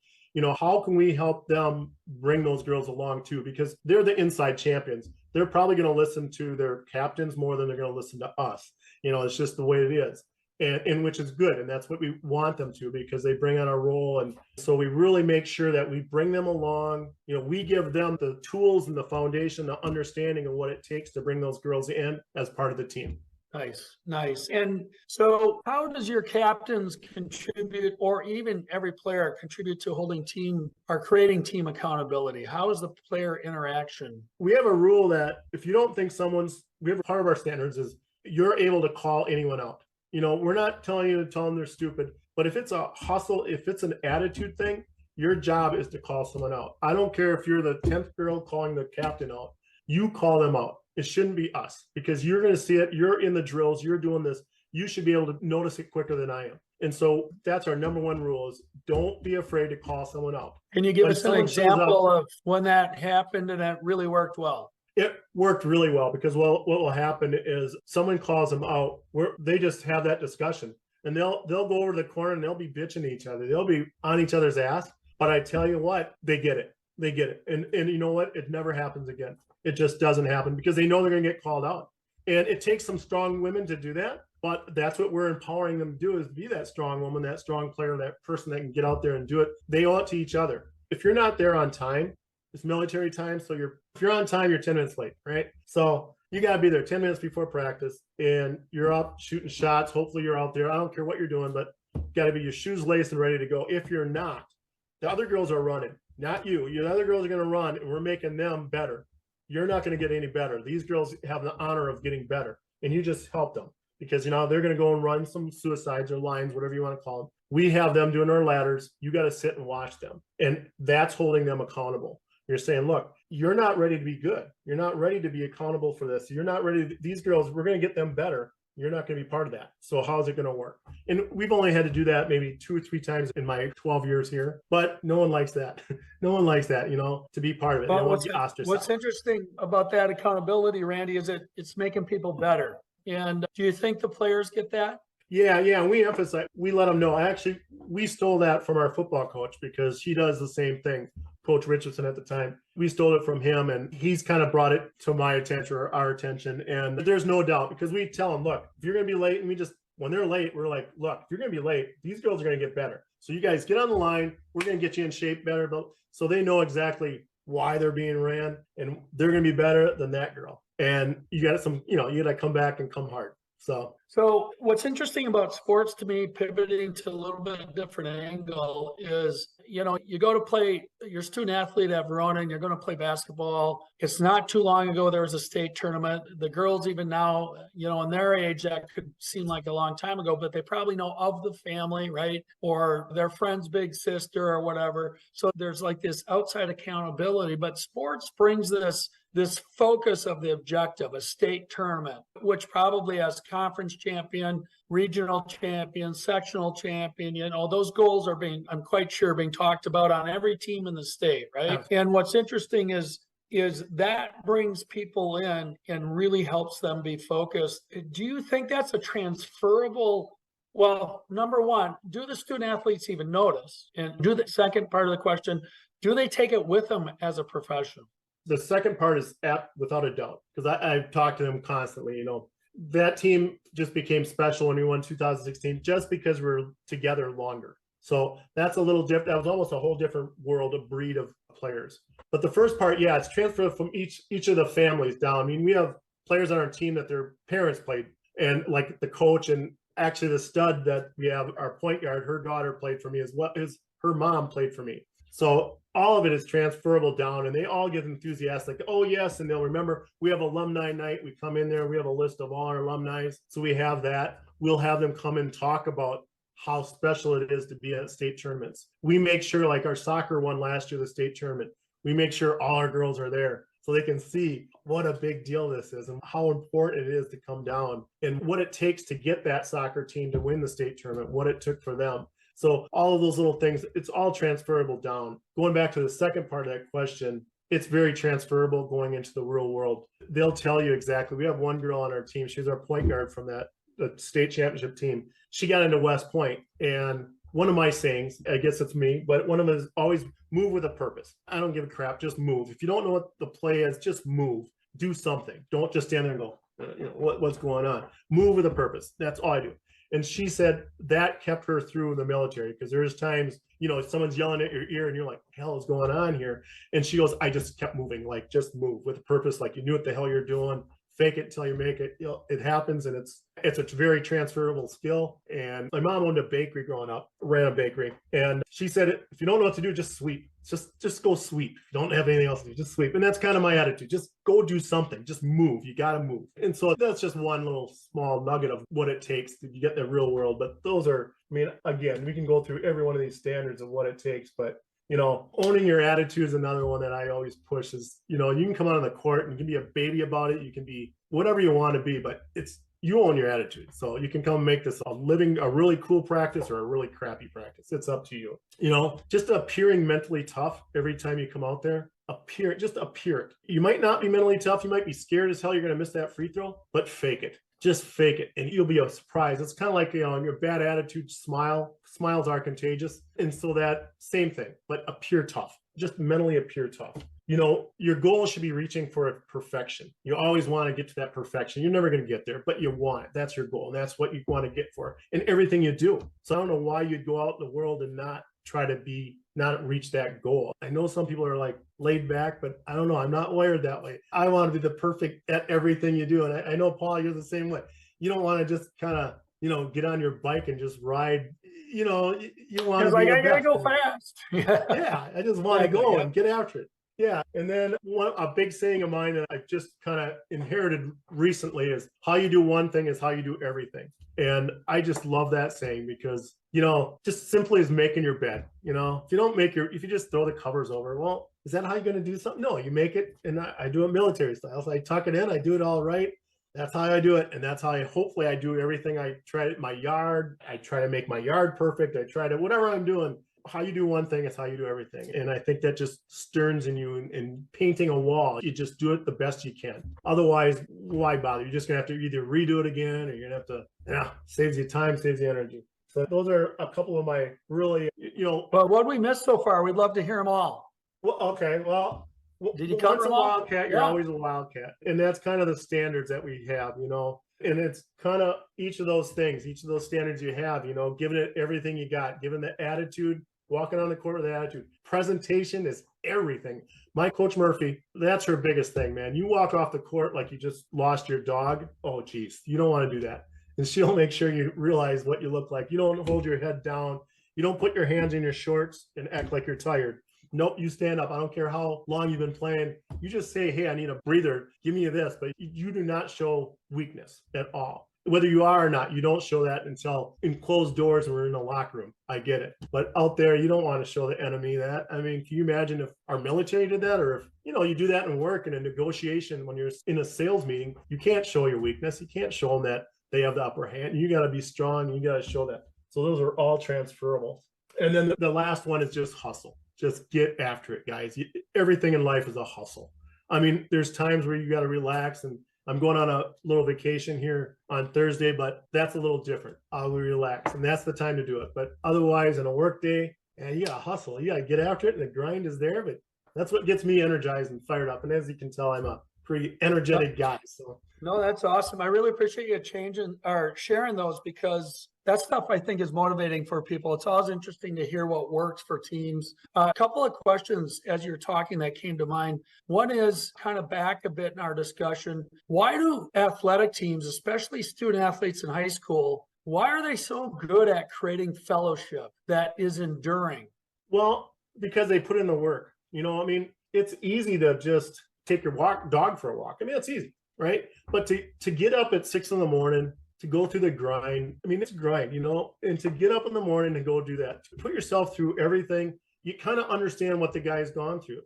How can we help them bring those girls along too? Because they're the inside champions. They're probably going to listen to their captains more than they're going to listen to us. It's just the way it is. And which is good. And that's what we want them to, because they bring on a role. And so we really make sure that we bring them along. We give them the tools and the foundation, the understanding of what it takes to bring those girls in as part of the team. Nice. And so how does your captains contribute, or even every player contribute to holding team or creating team accountability? How is the player interaction? We have a rule that if you don't think part of our standards is you're able to call anyone out. We're not telling you to tell them they're stupid, but if it's a hustle, if it's an attitude thing, your job is to call someone out. I don't care if you're the 10th girl calling the captain out, you call them out. It shouldn't be us, because you're going to see it. You're in the drills. You're doing this. You should be able to notice it quicker than I am. And so that's our number one rule, is don't be afraid to call someone out. Can you give us an example of when that happened and that really worked well? It worked really well because what will happen is someone calls them out where they just have that discussion, and they'll go over to the corner and they'll be bitching to each other. They'll be on each other's ass. But I tell you what, they get it. They get it. And you know what? It never happens again. It just doesn't happen because they know they're going to get called out. And it takes some strong women to do that. But that's what we're empowering them to do, is be that strong woman, that strong player, that person that can get out there and do it. They owe it to each other. If you're not there on time, it's military time. So if you're on time, you're 10 minutes late, right? So you got to be there 10 minutes before practice, and you're up shooting shots. Hopefully you're out there. I don't care what you're doing, but you got to be your shoes laced and ready to go. If you're not, the other girls are running, not you. The other girls are going to run, and we're making them better. You're not going to get any better. These girls have the honor of getting better, and you just help them because, they're going to go and run some suicides or lines, whatever you want to call them. We have them doing our ladders. You got to sit and watch them, and that's holding them accountable. You're saying, look, you're not ready to be good. You're not ready to be accountable for this. You're not ready. These girls, we're going to get them better. You're not going to be part of that. So how's it going to work? And we've only had to do that maybe 2 or 3 times in my 12 years here, but no one likes that. No one likes that, to be part of it. Well, what's interesting about that accountability, Randy, is it's making people better. And do you think the players get that? Yeah. We emphasize, we let them know. Actually, we stole that from our football coach because he does the same thing. Coach Richardson at the time, we stole it from him, and he's kind of brought it to my attention or our attention. And there's no doubt, because we tell them, look, if you're going to be late, and when they're late, we're like, look, if you're going to be late, these girls are going to get better. So you guys get on the line. We're going to get you in shape better. So they know exactly why they're being ran, and they're going to be better than that girl. And you got you got to come back and come hard. So what's interesting about sports to me, pivoting to a little bit of different angle, is, you go to play, you're a student athlete at Verona, and you're going to play basketball. It's not too long ago, there was a state tournament. The girls, even now, in their age, that could seem like a long time ago, but they probably know of the family, right? Or their friend's big sister or whatever. So there's like this outside accountability, but sports brings this focus of the objective, a state tournament, which probably has conference champion, regional champion, sectional champion, those goals are I'm quite sure being talked about on every team in the state, right? Yeah. And what's interesting is that brings people in and really helps them be focused. Do you think that's a transferable? Well, number one, do the student athletes even notice? And do the second part of the question, do they take it with them as a professional? The second part is without a doubt, because I've talked to them constantly. That team just became special when we won 2016 just because we're together longer. So that's a little different. That was almost a whole different world, a breed of players. But the first part, it's transferred from each of the families down. I mean, we have players on our team that their parents played, and like the coach, and actually the stud that we have, our point guard, her daughter played for me as well as her mom played for me. So all of it is transferable down, and they all get enthusiastic. Oh, yes. And they'll remember we have alumni night. We come in there. We have a list of all our alumni. So we have that. We'll have them come and talk about how special it is to be at state tournaments. We make sure, like our soccer won last year, the state tournament, we make sure all our girls are there so they can see what a big deal this is and how important it is to come down and what it takes to get that soccer team to win the state tournament, what it took for them. So all of those little things, it's all transferable down. Going back to the second part of that question, it's very transferable going into the real world. They'll tell you exactly. We have one girl on our team. She's our point guard from the state championship team. She got into West Point, and one of my sayings, I guess it's me, but one of them is always move with a purpose. I don't give a crap. Just move. If you don't know what the play is, just move. Do something. Don't just stand there and go, what's going on? Move with a purpose. That's all I do. And she said that kept her through the military, because there's times, someone's yelling at your ear and you're like, hell is going on here? And she goes, I just kept moving, like just move with a purpose. Like you knew what the hell you're doing. Fake it till you make it. It happens, and it's a very transferable skill. And my mom owned a bakery growing up, ran a bakery, and she said, if you don't know what to do, just sweep. Just go sweep. If you don't have anything else to do, just sweep. And that's kind of my attitude. Just go do something. Just move. You got to move. And so that's just one little small nugget of what it takes to get the real world. But those are, again, we can go through every one of these standards of what it takes, but owning your attitude is another one that I always push is, you can come out on the court and you can be a baby about it. You can be whatever you want to be, but you own your attitude. So you can come make this a really cool practice or a really crappy practice. It's up to you. Just appearing mentally tough every time you come out there. just appear it. You might not be mentally tough. You might be scared as hell you're going to miss that free throw, but fake it. Just fake it and you'll be surprised. It's kind of like, your bad attitude, smiles are contagious. And so that same thing, but appear tough, just mentally appear tough. Your goal should be reaching for perfection. You always want to get to that perfection. You're never going to get there, but you want it. That's your goal. And that's what you want to get for in everything you do. So I don't know why you'd go out in the world and not reach that goal. I know some people are like laid back, but I don't know. I'm not wired that way. I want to be the perfect at everything you do. And I know, Paul, you're the same way. You don't want to just kind of, get on your bike and just ride. You want to be I gotta go fast. Yeah, I just want to go and get after it. Yeah. And then a big saying of mine that I've just kind of inherited recently is how you do one thing is how you do everything. And I just love that saying because, just simply as making your bed, if you just throw the covers over, well, is that how you're going to do something? No, you make it. And I do it military style. So I tuck it in, I do it all right. That's how I do it. And that's how hopefully I do everything. I try my yard. I try to make my yard perfect. I try to, whatever I'm doing, how you do one thing is how you do everything. And I think that just stirs in you in painting a wall. You just do it the best you can. Otherwise, why bother? You're just going to have to either redo it again or you're going to have to, saves you time, saves you energy. So those are a couple of my really, But what we missed so far, we'd love to hear them all. Well, okay. Well, did you cover once a them all? wildcat, you're always a wildcat. And that's kind of the standards that we have, and it's kind of each of those things, each of those standards you have, giving it everything you got, giving the attitude, walking on the court with attitude. Presentation is everything. My coach Murphy, that's her biggest thing, man. You walk off the court like you just lost your dog. Oh, geez, you don't want to do that. And she'll make sure you realize what you look like. You don't hold your head down. You don't put your hands in your shorts and act like you're tired. Nope, you stand up. I don't care how long you've been playing. You just say, hey, I need a breather. Give me this. But you do not show weakness at all. Whether you are or not, you don't show that until in closed doors and we're in a locker room. I get it. But out there, you don't want to show the enemy that. I mean, can you imagine if our military did that? Or if, you do that in work, in a negotiation, when you're in a sales meeting, you can't show your weakness. You can't show them that they have the upper hand. You got to be strong. You got to show that. So those are all transferable. And then the last one is just hustle. Just get after it, guys. Everything in life is a hustle. I mean, there's times where you got to relax, and I'm going on a little vacation here on Thursday, but that's a little different. I'll relax, and that's the time to do it. But otherwise, in a work day, you got to hustle. You got to get after it, and the grind is there. But that's what gets me energized and fired up. And as you can tell, I'm a pretty energetic guy. So no, that's awesome. I really appreciate you sharing those, because that stuff I think is motivating for people. It's always interesting to hear what works for teams. A couple of questions as you're talking that came to mind. One is kind of back a bit in our discussion. Why do athletic teams, especially student athletes in high school, why are they so good at creating fellowship that is enduring? Well, because they put in the work. It's easy to just take your dog for a walk. It's easy, right? But to get up at 6 a.m, to go through the grind, it's a grind, and to get up in the morning and go do that, to put yourself through everything, you kind of understand what the guy's gone through.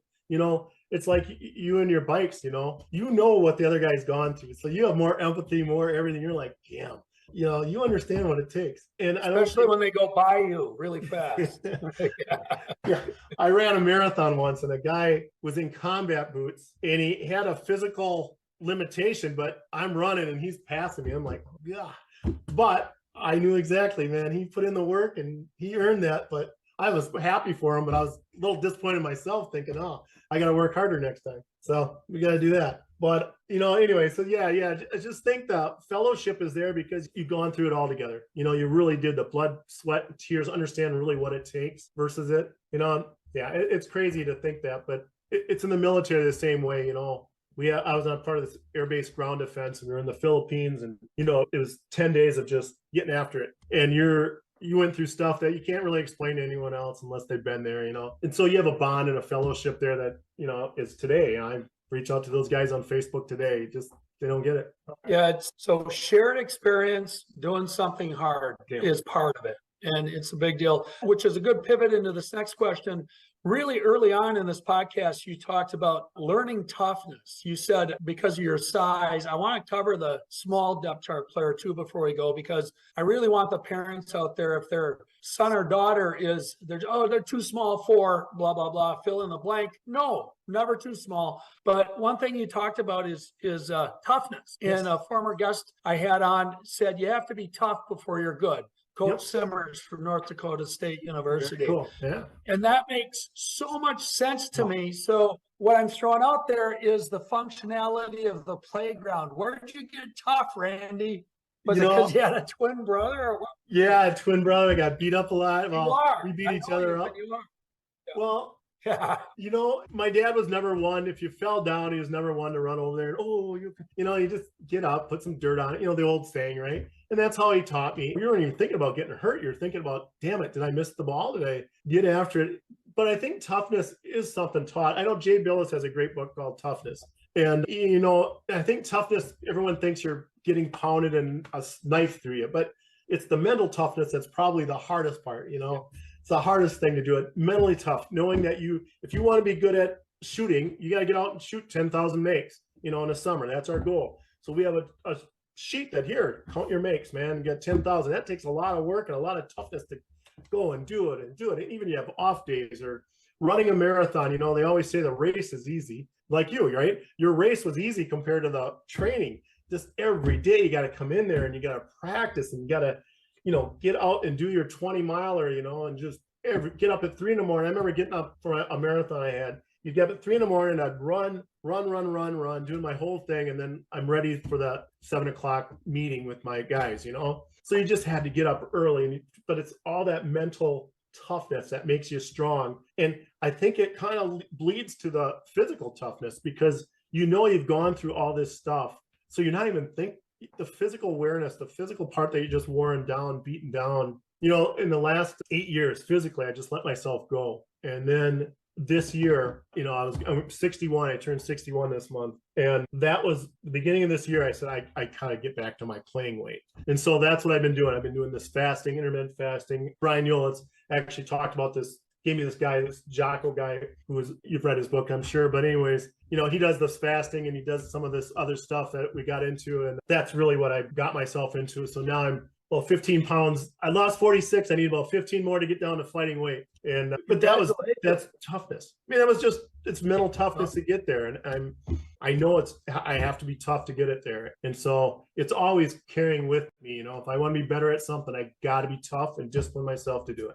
It's like you and your bikes, you know what the other guy's gone through. So you have more empathy, more everything. You're like, damn, you understand what it takes. And especially when they go by you really fast. Yeah. I ran a marathon once, and a guy was in combat boots, and he had a physical limitation, but I'm running and he's passing me. I'm like, yeah. But I knew exactly, man, he put in the work and he earned that. But I was happy for him, but I was a little disappointed myself, thinking, oh, I got to work harder next time. So we got to do that. But, anyway, so yeah. I just think the fellowship is there because you've gone through it all together. You really did the blood, sweat, and tears, understand really what it takes versus it. It's crazy to think that, but it's in the military the same way. I was on part of this air base ground defense, and we were in the Philippines, and it was 10 days of just getting after it. And you went through stuff that you can't really explain to anyone else unless they've been there, And so you have a bond and a fellowship there that, is today. I reach out to those guys on Facebook today, just they don't get it. Yeah, so shared experience doing something hard is part of it. And it's a big deal, which is a good pivot into this next question. Really early on in this podcast, you talked about learning toughness. You said because of your size, I want to cover the small depth chart player too before we go, because I really want the parents out there, if their son or daughter is, they're too small for blah, blah, blah, fill in the blank. No, never too small. But one thing you talked about is toughness. Yes. And a former guest I had on said, you have to be tough before you're good. Coach Simmers from North Dakota State University. Cool. Yeah. And that makes so much sense to me. So what I'm throwing out there is the functionality of the playground. Where did you get tough, Randy? Was it because you had a twin brother or what? Yeah, a twin brother. Got beat up a lot. Well, we beat each other up. You are. Yeah. Well, Yeah. My dad was never one. If you fell down, he was never one to run over there. And, you just get up, put some dirt on it. The old saying, right? And that's how he taught me. You weren't even thinking about getting hurt. You're thinking about, damn it, did I miss the ball? Did I get after it? But I think toughness is something taught. I know Jay Billis has a great book called Toughness. And, I think toughness, everyone thinks you're getting pounded and a knife through you, but it's the mental toughness that's probably the hardest part, It's the hardest thing to do it. Mentally tough, knowing that if you want to be good at shooting, you got to get out and shoot 10,000 makes, in the summer. That's our goal. So we have a sheet that here, count your makes, man, and get 10,000. That takes a lot of work and a lot of toughness to go and do it. And even you have off days or running a marathon, they always say the race is easy. Like you, right? Your race was easy compared to the training. Just every day you got to come in there and you got to practice and you got to, get out and do your 20 miler, and just get up at 3 a.m. I remember getting up for a marathon I had. You'd get up at 3 a.m. and I'd run, doing my whole thing. And then I'm ready for that 7 o'clock meeting with my guys, So you just had to get up early, but it's all that mental toughness that makes you strong. And I think it kind of bleeds to the physical toughness because you've gone through all this stuff. So you're not even the physical awareness, the physical part that you just worn down, beaten down, in the last 8 years, physically, I just let myself go. And then this year, I'm 61, I turned 61 this month. And that was the beginning of this year. I said, I kind of get back to my playing weight. And so that's what I've been doing. I've been doing this fasting, intermittent fasting. Brian Yulitz actually talked about this, gave me this 𝑷𝒂𝒖𝒍 guy you've read his book, I'm sure. But anyways, he does this fasting and he does some of this other stuff that we got into. And that's really what I got myself into. So now I'm 15 pounds. I lost 46. I need about 15 more to get down to fighting weight. And, but that's toughness. It's mental toughness to get there. And I know I have to be tough to get it there. And so it's always carrying with me, if I want to be better at something, I got to be tough and discipline myself to do it.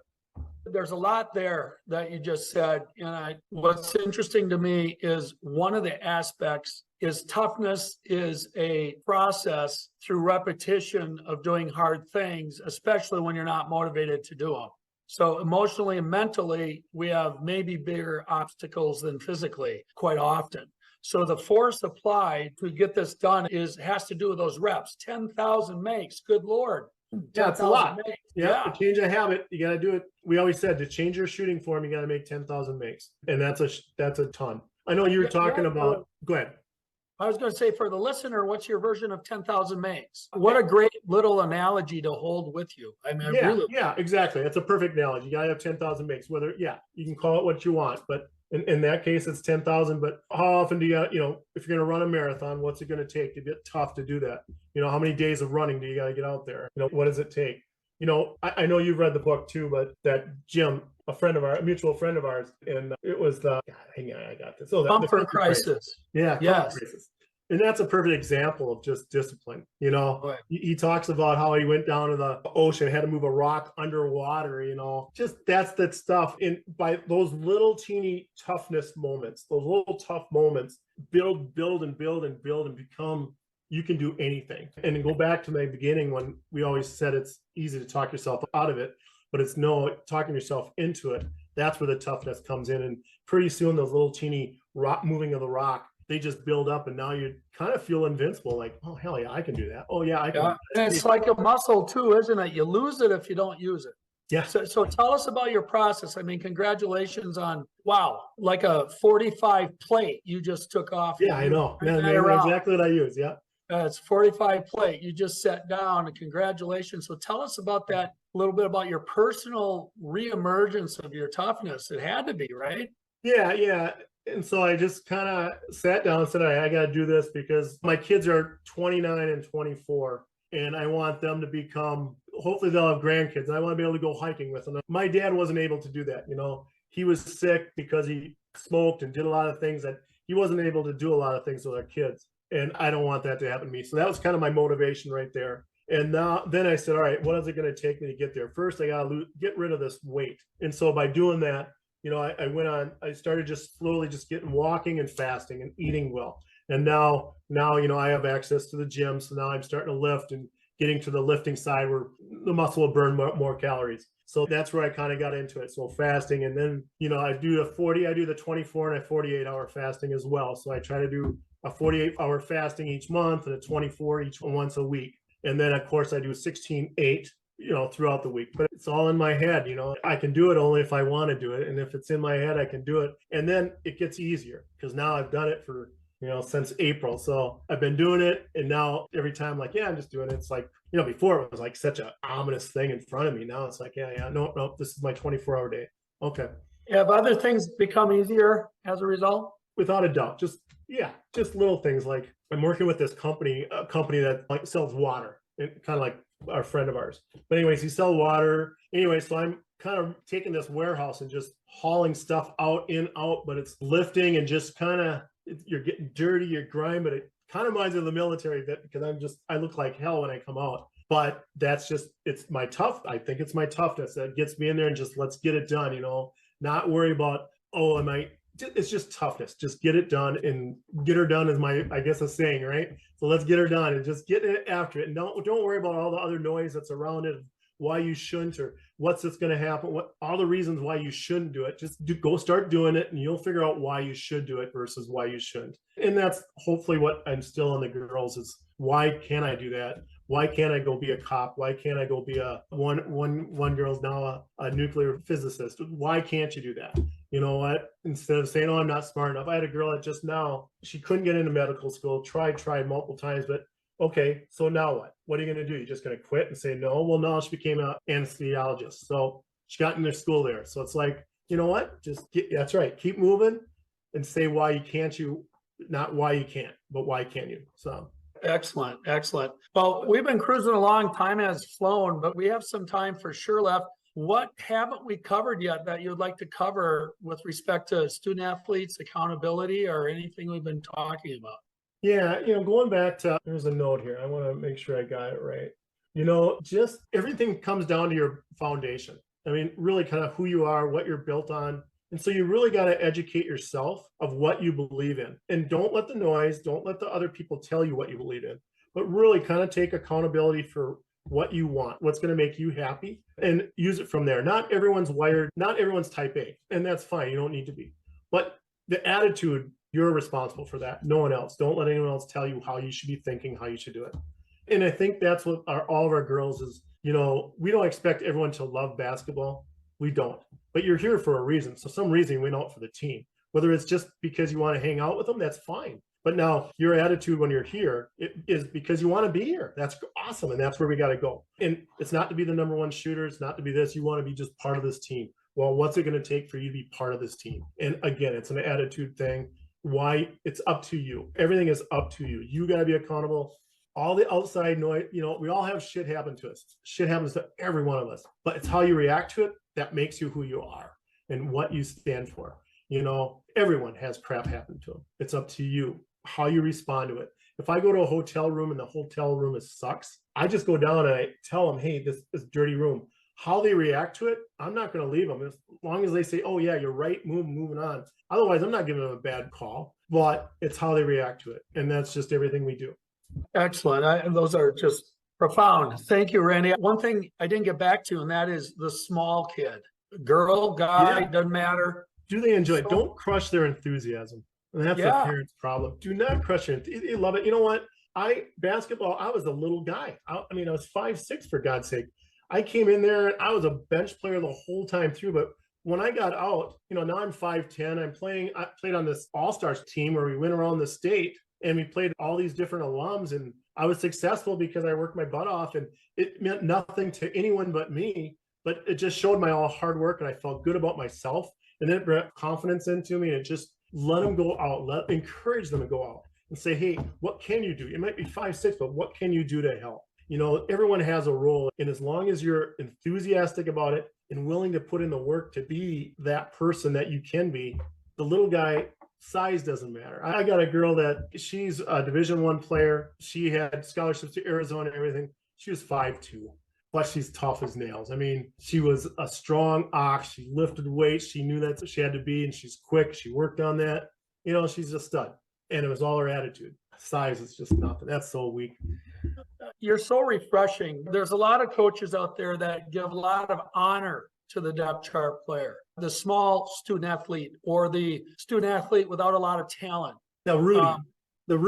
There's a lot there that you just said. And what's interesting to me is one of the aspects is toughness is a process through repetition of doing hard things, especially when you're not motivated to do them. So emotionally and mentally, we have maybe bigger obstacles than physically quite often. So the force applied to get this done has to do with those reps. 10,000 makes, good Lord. Yeah, it's a lot. Yeah, to change a habit, you got to do it. We always said to change your shooting form, you got to make 10,000 makes, and that's a ton. I know you were talking about. Go ahead. I was going to say, for the listener, what's your version of 10,000 makes? What a great little analogy to hold with you. Yeah, exactly. That's a perfect analogy. You got to have 10,000 makes. You can call it what you want, but in that case, it's 10,000. But how often do you, if you're going to run a marathon, what's it going to take to get tough to do that? How many days of running do you got to get out there? What does it take? I know you've read the book too, but that Jim, a mutual friend of ours, and it was hang on, I got this. The comfort crisis. Yeah. Yes. Crisis. And that's a perfect example of just discipline. He talks about how he went down to the ocean, had to move a rock underwater, just that's that stuff. And by those little teeny toughness moments, those little tough moments, build and become, you can do anything. And then go back to my beginning when we always said it's easy to talk yourself out of it, but it's talking yourself into it. That's where the toughness comes in. And pretty soon those little teeny moving of the rock, they just build up, and now you kind of feel invincible. Like, oh, hell yeah, I can do that. Oh yeah, I can. Yeah. And it's like a muscle too, isn't it? You lose it if you don't use it. Yeah. So tell us about your process. Congratulations on, like a 45 plate you just took off. Yeah, I know. Yeah, exactly what I use. Yeah. It's 45 plate. You just sat down, and congratulations. So tell us about that, a little bit about your personal reemergence of your toughness. It had to be, right? Yeah, yeah. And so I just kind of sat down and said, all right, I got to do this because my kids are 29 and 24, and I want them to become, hopefully they'll have grandkids. I want to be able to go hiking with them. My dad wasn't able to do that. He was sick because he smoked and did a lot of things that he wasn't able to do a lot of things with our kids. And I don't want that to happen to me. So that was kind of my motivation right there. And then I said, all right, what is it going to take me to get there? First, I got to get rid of this weight. And so by doing that, I started just slowly just getting walking and fasting and eating well. And now, I have access to the gym. So now I'm starting to lift and getting to the lifting side where the muscle will burn more calories. So that's where I kind of got into it. So fasting, and then, I do the 24 and a 48-hour fasting as well. So I try to do a 48-hour fasting each month and a 24 each once a week. And then of course I do 16/8, throughout the week, but it's all in my head. I can do it only if I want to do it. And if it's in my head, I can do it. And then it gets easier because now I've done it for, since April. So I've been doing it. And now every time I'm like, yeah, I'm just doing it. It's like, before it was like such an ominous thing in front of me. Now it's like, yeah, no, this is my 24-hour day. Okay. Have other things become easier as a result? Without a doubt. Just little things like I'm working with this company, a company that like sells water, kind of like our friend of ours. But anyways, he sells water. Anyway, so I'm kind of taking this warehouse and just hauling stuff out, but it's lifting and just kind of, you're getting dirty, you're grime, but it kind of reminds me of the military bit because I look like hell when I come out. But that's just, I think it's my toughness that gets me in there and just let's get it done, not worry about, it's just toughness. Just get it done, and get her done is I guess a saying, right? So let's get her done and just get it after it. And don't worry about all the other noise that's around it, why you shouldn't, or what's that's going to happen, all the reasons why you shouldn't do it. Just go start doing it, and you'll figure out why you should do it versus why you shouldn't. And that's hopefully what I'm still on the girls is, why can't I do that? Why can't I go be a cop? Why can't I go be one girl's now a nuclear physicist? Why can't you do that? You know what? Instead of saying, oh, I'm not smart enough. I had a girl that just now, she couldn't get into medical school, tried multiple times, but okay, so now what? What are you going to do? You're just going to quit and say no? Well, no, she became an anesthesiologist. So she got into school there. So it's like, you know what? That's right. Keep moving and say why you can't, not why you can't, but why can you? So. Excellent. Well, we've been cruising along. Time has flown, but we have some time for sure left. What haven't we covered yet that you'd like to cover with respect to student athletes, accountability, or anything we've been talking about? Yeah, going back to, there's a note here. I want to make sure I got it right. Just everything comes down to your foundation. I mean, really kind of who you are, what you're built on. And so you really got to educate yourself of what you believe in. And don't let the noise, don't let the other people tell you what you believe in, but really kind of take accountability for what you want, what's going to make you happy, and use it from there. Not everyone's wired, not everyone's type A, and that's fine. You don't need to be. But the attitude, you're responsible for that. No one else. Don't let anyone else tell you how you should be thinking, how you should do it. And I think that's what all of our girls is, we don't expect everyone to love basketball. We don't. But you're here for a reason. So some reason you went out for the team. Whether it's just because you want to hang out with them, that's fine. But now your attitude when you're here is because you want to be here. That's awesome. And that's where we got to go. And it's not to be the number one shooter. It's not to be this. You want to be just part of this team. Well, what's it going to take for you to be part of this team? And again, it's an attitude thing. Why? It's up to you. Everything is up to you. You got to be accountable. All the outside noise, we all have shit happen to us. Shit happens to every one of us. But it's how you react to it that makes you who you are and what you stand for. Everyone has crap happen to them. It's up to you how you respond to it. If I go to a hotel room and the hotel room sucks, I just go down and I tell them, hey, this is dirty room. How they react to it, I'm not going to leave them as long as they say, oh yeah, you're right, moving on. Otherwise, I'm not giving them a bad call, but it's how they react to it. And that's just everything we do. Excellent. Those are just profound. Thank you, Randy. One thing I didn't get back to, and that is the small kid. Girl, guy, doesn't matter. Do they enjoy it? Don't crush their enthusiasm. And that's a parent's problem. Do not crush it. They love it. You know what? Basketball, I was a little guy. I was 5'6", for God's sake. I came in there and I was a bench player the whole time through. But when I got out, now I'm 5'10". I played on this all-stars team where we went around the state. And we played all these different alums, and I was successful because I worked my butt off, and it meant nothing to anyone but me, but it just showed my all hard work, and I felt good about myself. And then it brought confidence into me, and it just let them go out, encourage them to go out and say, hey, what can you do? It might be 5'6", but what can you do to help? You know, everyone has a role. And as long as you're enthusiastic about it and willing to put in the work to be that person that you can be, the little guy, size doesn't matter. I got a girl that she's a Division I player. She had scholarships to Arizona and everything. She was 5'2", but she's tough as nails. I mean, she was a strong ox. She lifted weights. She knew that's what she had to be, and she's quick. She worked on that. You know, she's a stud. And it was all her attitude. Size is just nothing. That's so weak. You're so refreshing. There's a lot of coaches out there that give a lot of honor to the depth chart player, the small student athlete, or the student athlete without a lot of talent. Now, Rudy, the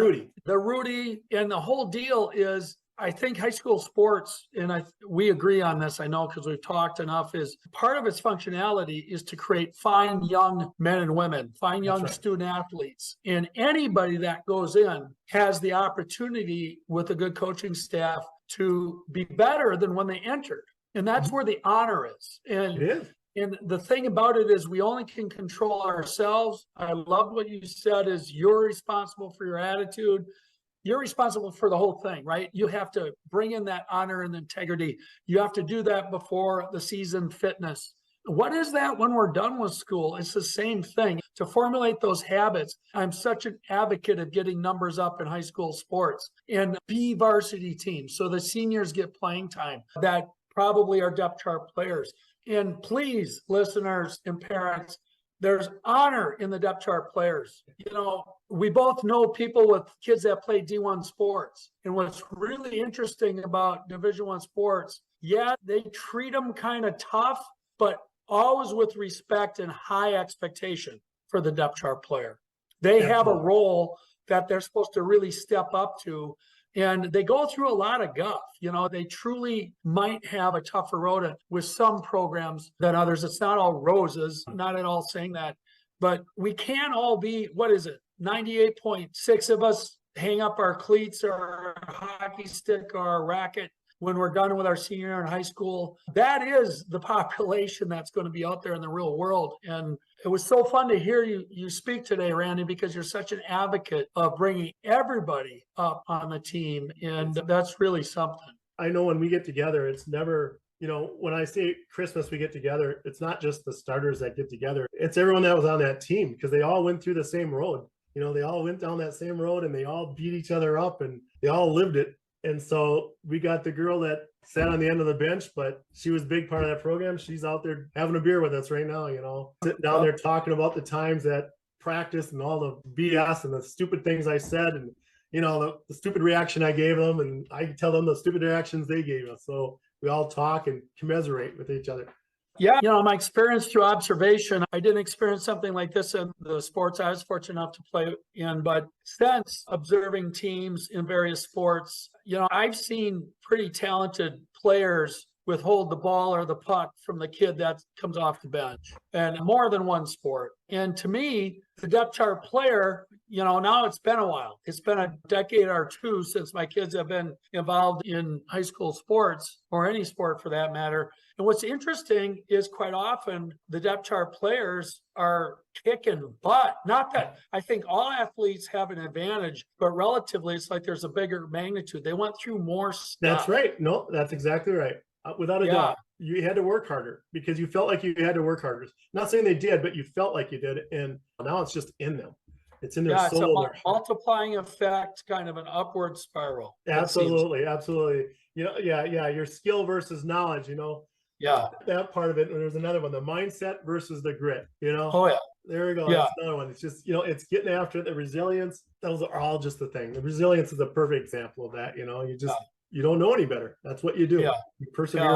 Rudy, and the whole deal is, I think high school sports, and we agree on this, I know, because we've talked enough, is part of its functionality is to create fine young men and women, fine young student athletes. And anybody that goes in has the opportunity with a good coaching staff to be better than when they entered. And that's where the honor is. And it is. And the thing about it is we only can control ourselves. I loved what you said is you're responsible for your attitude. You're responsible for the whole thing, right? You have to bring in that honor and integrity. You have to do that before the season fitness. What is that when we're done with school? It's the same thing. To formulate those habits, I'm such an advocate of getting numbers up in high school sports and be varsity teams so the seniors get playing time that probably are depth chart players. And please, listeners and parents, there's honor in the depth chart players. You know, we both know people with kids that play D1 sports. And what's really interesting about Division I sports, yeah, they treat them kind of tough, but always with respect and high expectation for the depth chart player. They have a role that they're supposed to really step up to. And they go through a lot of guff. You know, they truly might have a tougher road with some programs than others. It's not all roses, not at all saying that. But we can't all be, 98.6 of us hang up our cleats or our hockey stick or our racket when we're done with our senior year in high school. That is the population that's going to be out there in the real world. And it was so fun to hear you speak today, Randy, because you're such an advocate of bringing everybody up on the team. And that's really something. I know when we get together, it's never, you know, when I say Christmas, we get together, it's not just the starters that get together. It's everyone that was on that team because they all went through the same road. You know, they all went down that same road and they all beat each other up and they all lived it. And so we got the girl that sat on the end of the bench, but she was a big part of that program. She's out there having a beer with us right now, you know, sitting down there talking about the times that practice and all the BS and the stupid things I said and, you know, the stupid reaction I gave them. And I tell them the stupid reactions they gave us. So we all talk and commiserate with each other. Yeah, you know, my experience through observation, I didn't experience something like this in the sports I was fortunate enough to play in, but since observing teams in various sports, you know, I've seen pretty talented players withhold the ball or the puck from the kid that comes off the bench, and more than one sport. And to me, the depth chart player, you know, now it's been a while. It's been a decade or two since my kids have been involved in high school sports or any sport for that matter. And what's interesting is quite often the depth chart players are kicking butt. Not that I think all athletes have an advantage, but relatively it's like there's a bigger magnitude. They went through more stuff. That's right. No, that's exactly right. Without a doubt, you had to work harder because you felt like you had to work harder. Not saying they did, but you felt like you did. And now it's just in them. It's in their soul. It's a multiplying effect, kind of an upward spiral. Absolutely. Absolutely. You know, yeah. Your skill versus knowledge, you know. Yeah. That part of it. And there's another one, the mindset versus the grit, you know. Oh, yeah. There we go. Yeah. That's another one. It's just, you know, it's getting after it. The resilience. Those are all just the thing. The resilience is a perfect example of that. You know, you just, you don't know any better. That's what you do. Yeah. You persevere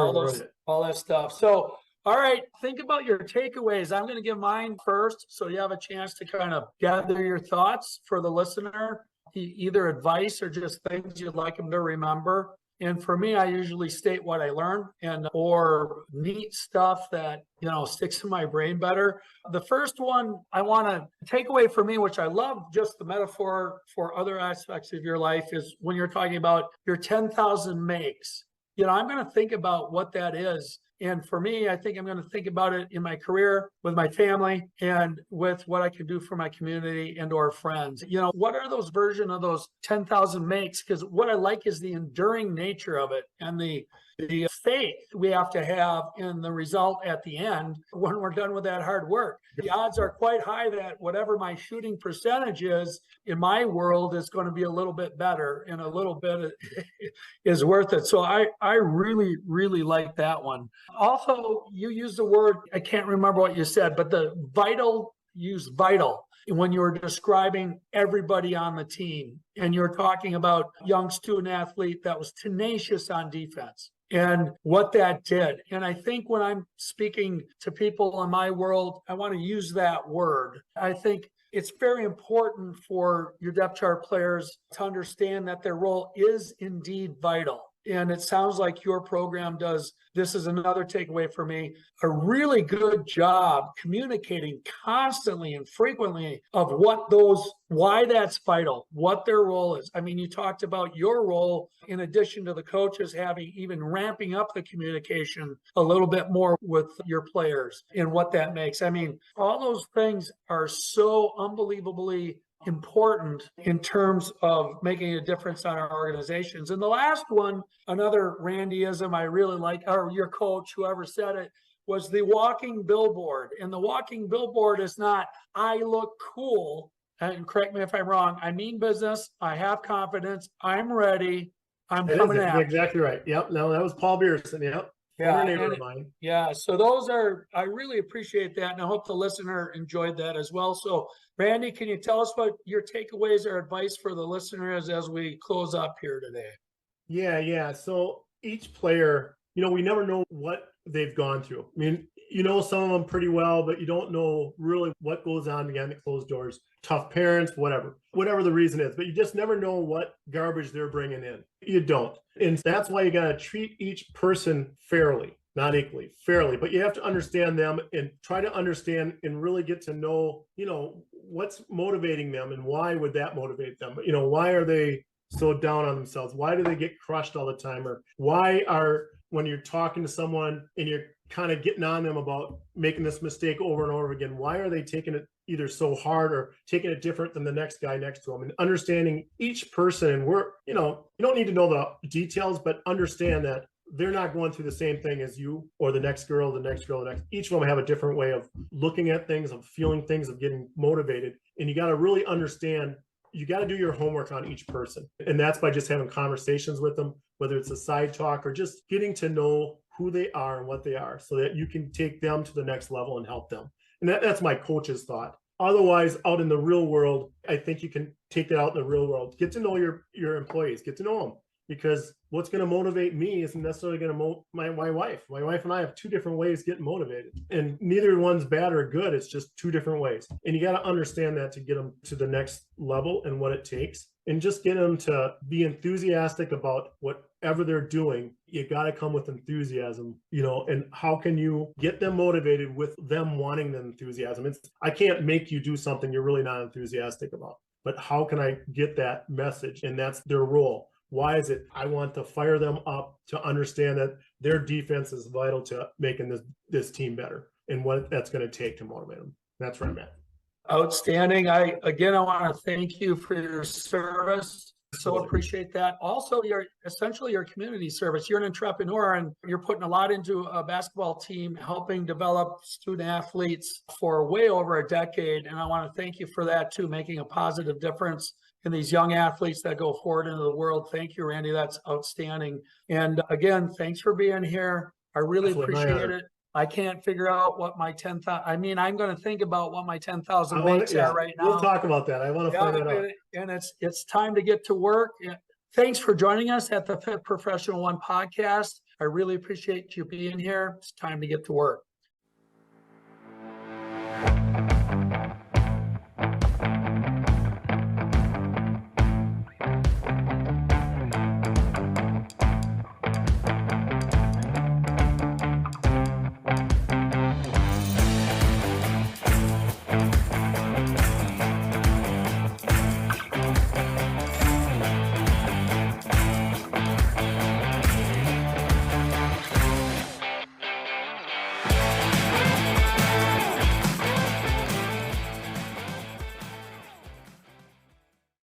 all that stuff. So, all right, think about your takeaways. I'm going to give mine first, so you have a chance to kind of gather your thoughts for the listener, either advice or just things you'd like them to remember. And for me, I usually state what I learned or neat stuff that, sticks in my brain better. The first one I want to take away for me, which I love just the metaphor for other aspects of your life, is when you're talking about your 10,000 makes. I'm going to think about what that is. And for me, I think I'm going to think about it in my career, with my family, and with what I can do for my community and or friends. What are those version of those 10,000 makes? Because what I like is the enduring nature of it and the faith we have to have in the result at the end when we're done with that hard work. The odds are quite high that whatever my shooting percentage is in my world is going to be a little bit better, and a little bit is worth it. So I really, really like that one. Also, you used the word, I can't remember what you said, but use vital when you were describing everybody on the team. And you're talking about young student athlete that was tenacious on defense and what that did. And I think when I'm speaking to people in my world, I want to use that word. I think it's very important for your depth chart players to understand that their role is indeed vital. And it sounds like your program does, this is another takeaway for me, a really good job communicating constantly and frequently of why that's vital, what their role is. I mean, you talked about your role in addition to the coaches having even ramping up the communication a little bit more with your players and what that makes. I mean, all those things are so unbelievably important in terms of making a difference on our organizations. And the last one, another Randyism I really like, or your coach, whoever said it, was the walking billboard. And the walking billboard is not, I look cool, and correct me if I'm wrong, I mean business, I have confidence, I'm ready, I'm coming out. Exactly right. Yep. No, that was Paul Beerson. Yep. Yeah. So those are, I really appreciate that. And I hope the listener enjoyed that as well. So Randy, can you tell us what your takeaways or advice for the listeners as we close up here today? Yeah. So each player, we never know what they've gone through. I mean, some of them pretty well, but you don't know really what goes on behind the closed doors. Tough parents, whatever the reason is, but you just never know what garbage they're bringing in. You don't. And that's why you got to treat each person fairly, not equally, fairly, but you have to understand them and try to understand and really get to know, what's motivating them and why would that motivate them? Why are they so down on themselves? Why do they get crushed all the time? Or when you're talking to someone and you're kind of getting on them about making this mistake over and over again, why are they taking it either so hard or taking it different than the next guy next to them? And understanding each person, and you don't need to know the details, but understand that they're not going through the same thing as you or the next girl. Each of them have a different way of looking at things, of feeling things, of getting motivated. And you got to really understand, you got to do your homework on each person. And that's by just having conversations with them, whether it's a side talk or just getting to know who they are and what they are, so that you can take them to the next level and help them. And that's my coach's thought. Otherwise, out in the real world, I think you can take that out in the real world. Get to know your employees, get to know them, because what's going to motivate me isn't necessarily going to motivate my wife. My wife and I have two different ways of getting motivated, and neither one's bad or good. It's just two different ways. And you got to understand that to get them to the next level and what it takes, and just get them to be enthusiastic about whatever they're doing. You got to come with enthusiasm, and how can you get them motivated with them wanting the enthusiasm? I can't make you do something you're really not enthusiastic about, but how can I get that message? And that's their role. Why is it? I want to fire them up to understand that their defense is vital to making this team better, and what that's going to take to motivate them. That's where I'm at. Outstanding. I want to thank you for your service. So appreciate that. Also, essentially your community service. You're an entrepreneur and you're putting a lot into a basketball team, helping develop student athletes for way over a decade. And I want to thank you for that too, making a positive difference in these young athletes that go forward into the world. Thank you, Randy. That's outstanding. And again, thanks for being here. I really appreciate it. I can't figure out what my 10,000, I'm going to think about what my 10,000 makes are right now. We'll talk about that. I want to find it out. And it's time to get to work. Thanks for joining us at the Fit Professional 1 Podcast. I really appreciate you being here. It's time to get to work.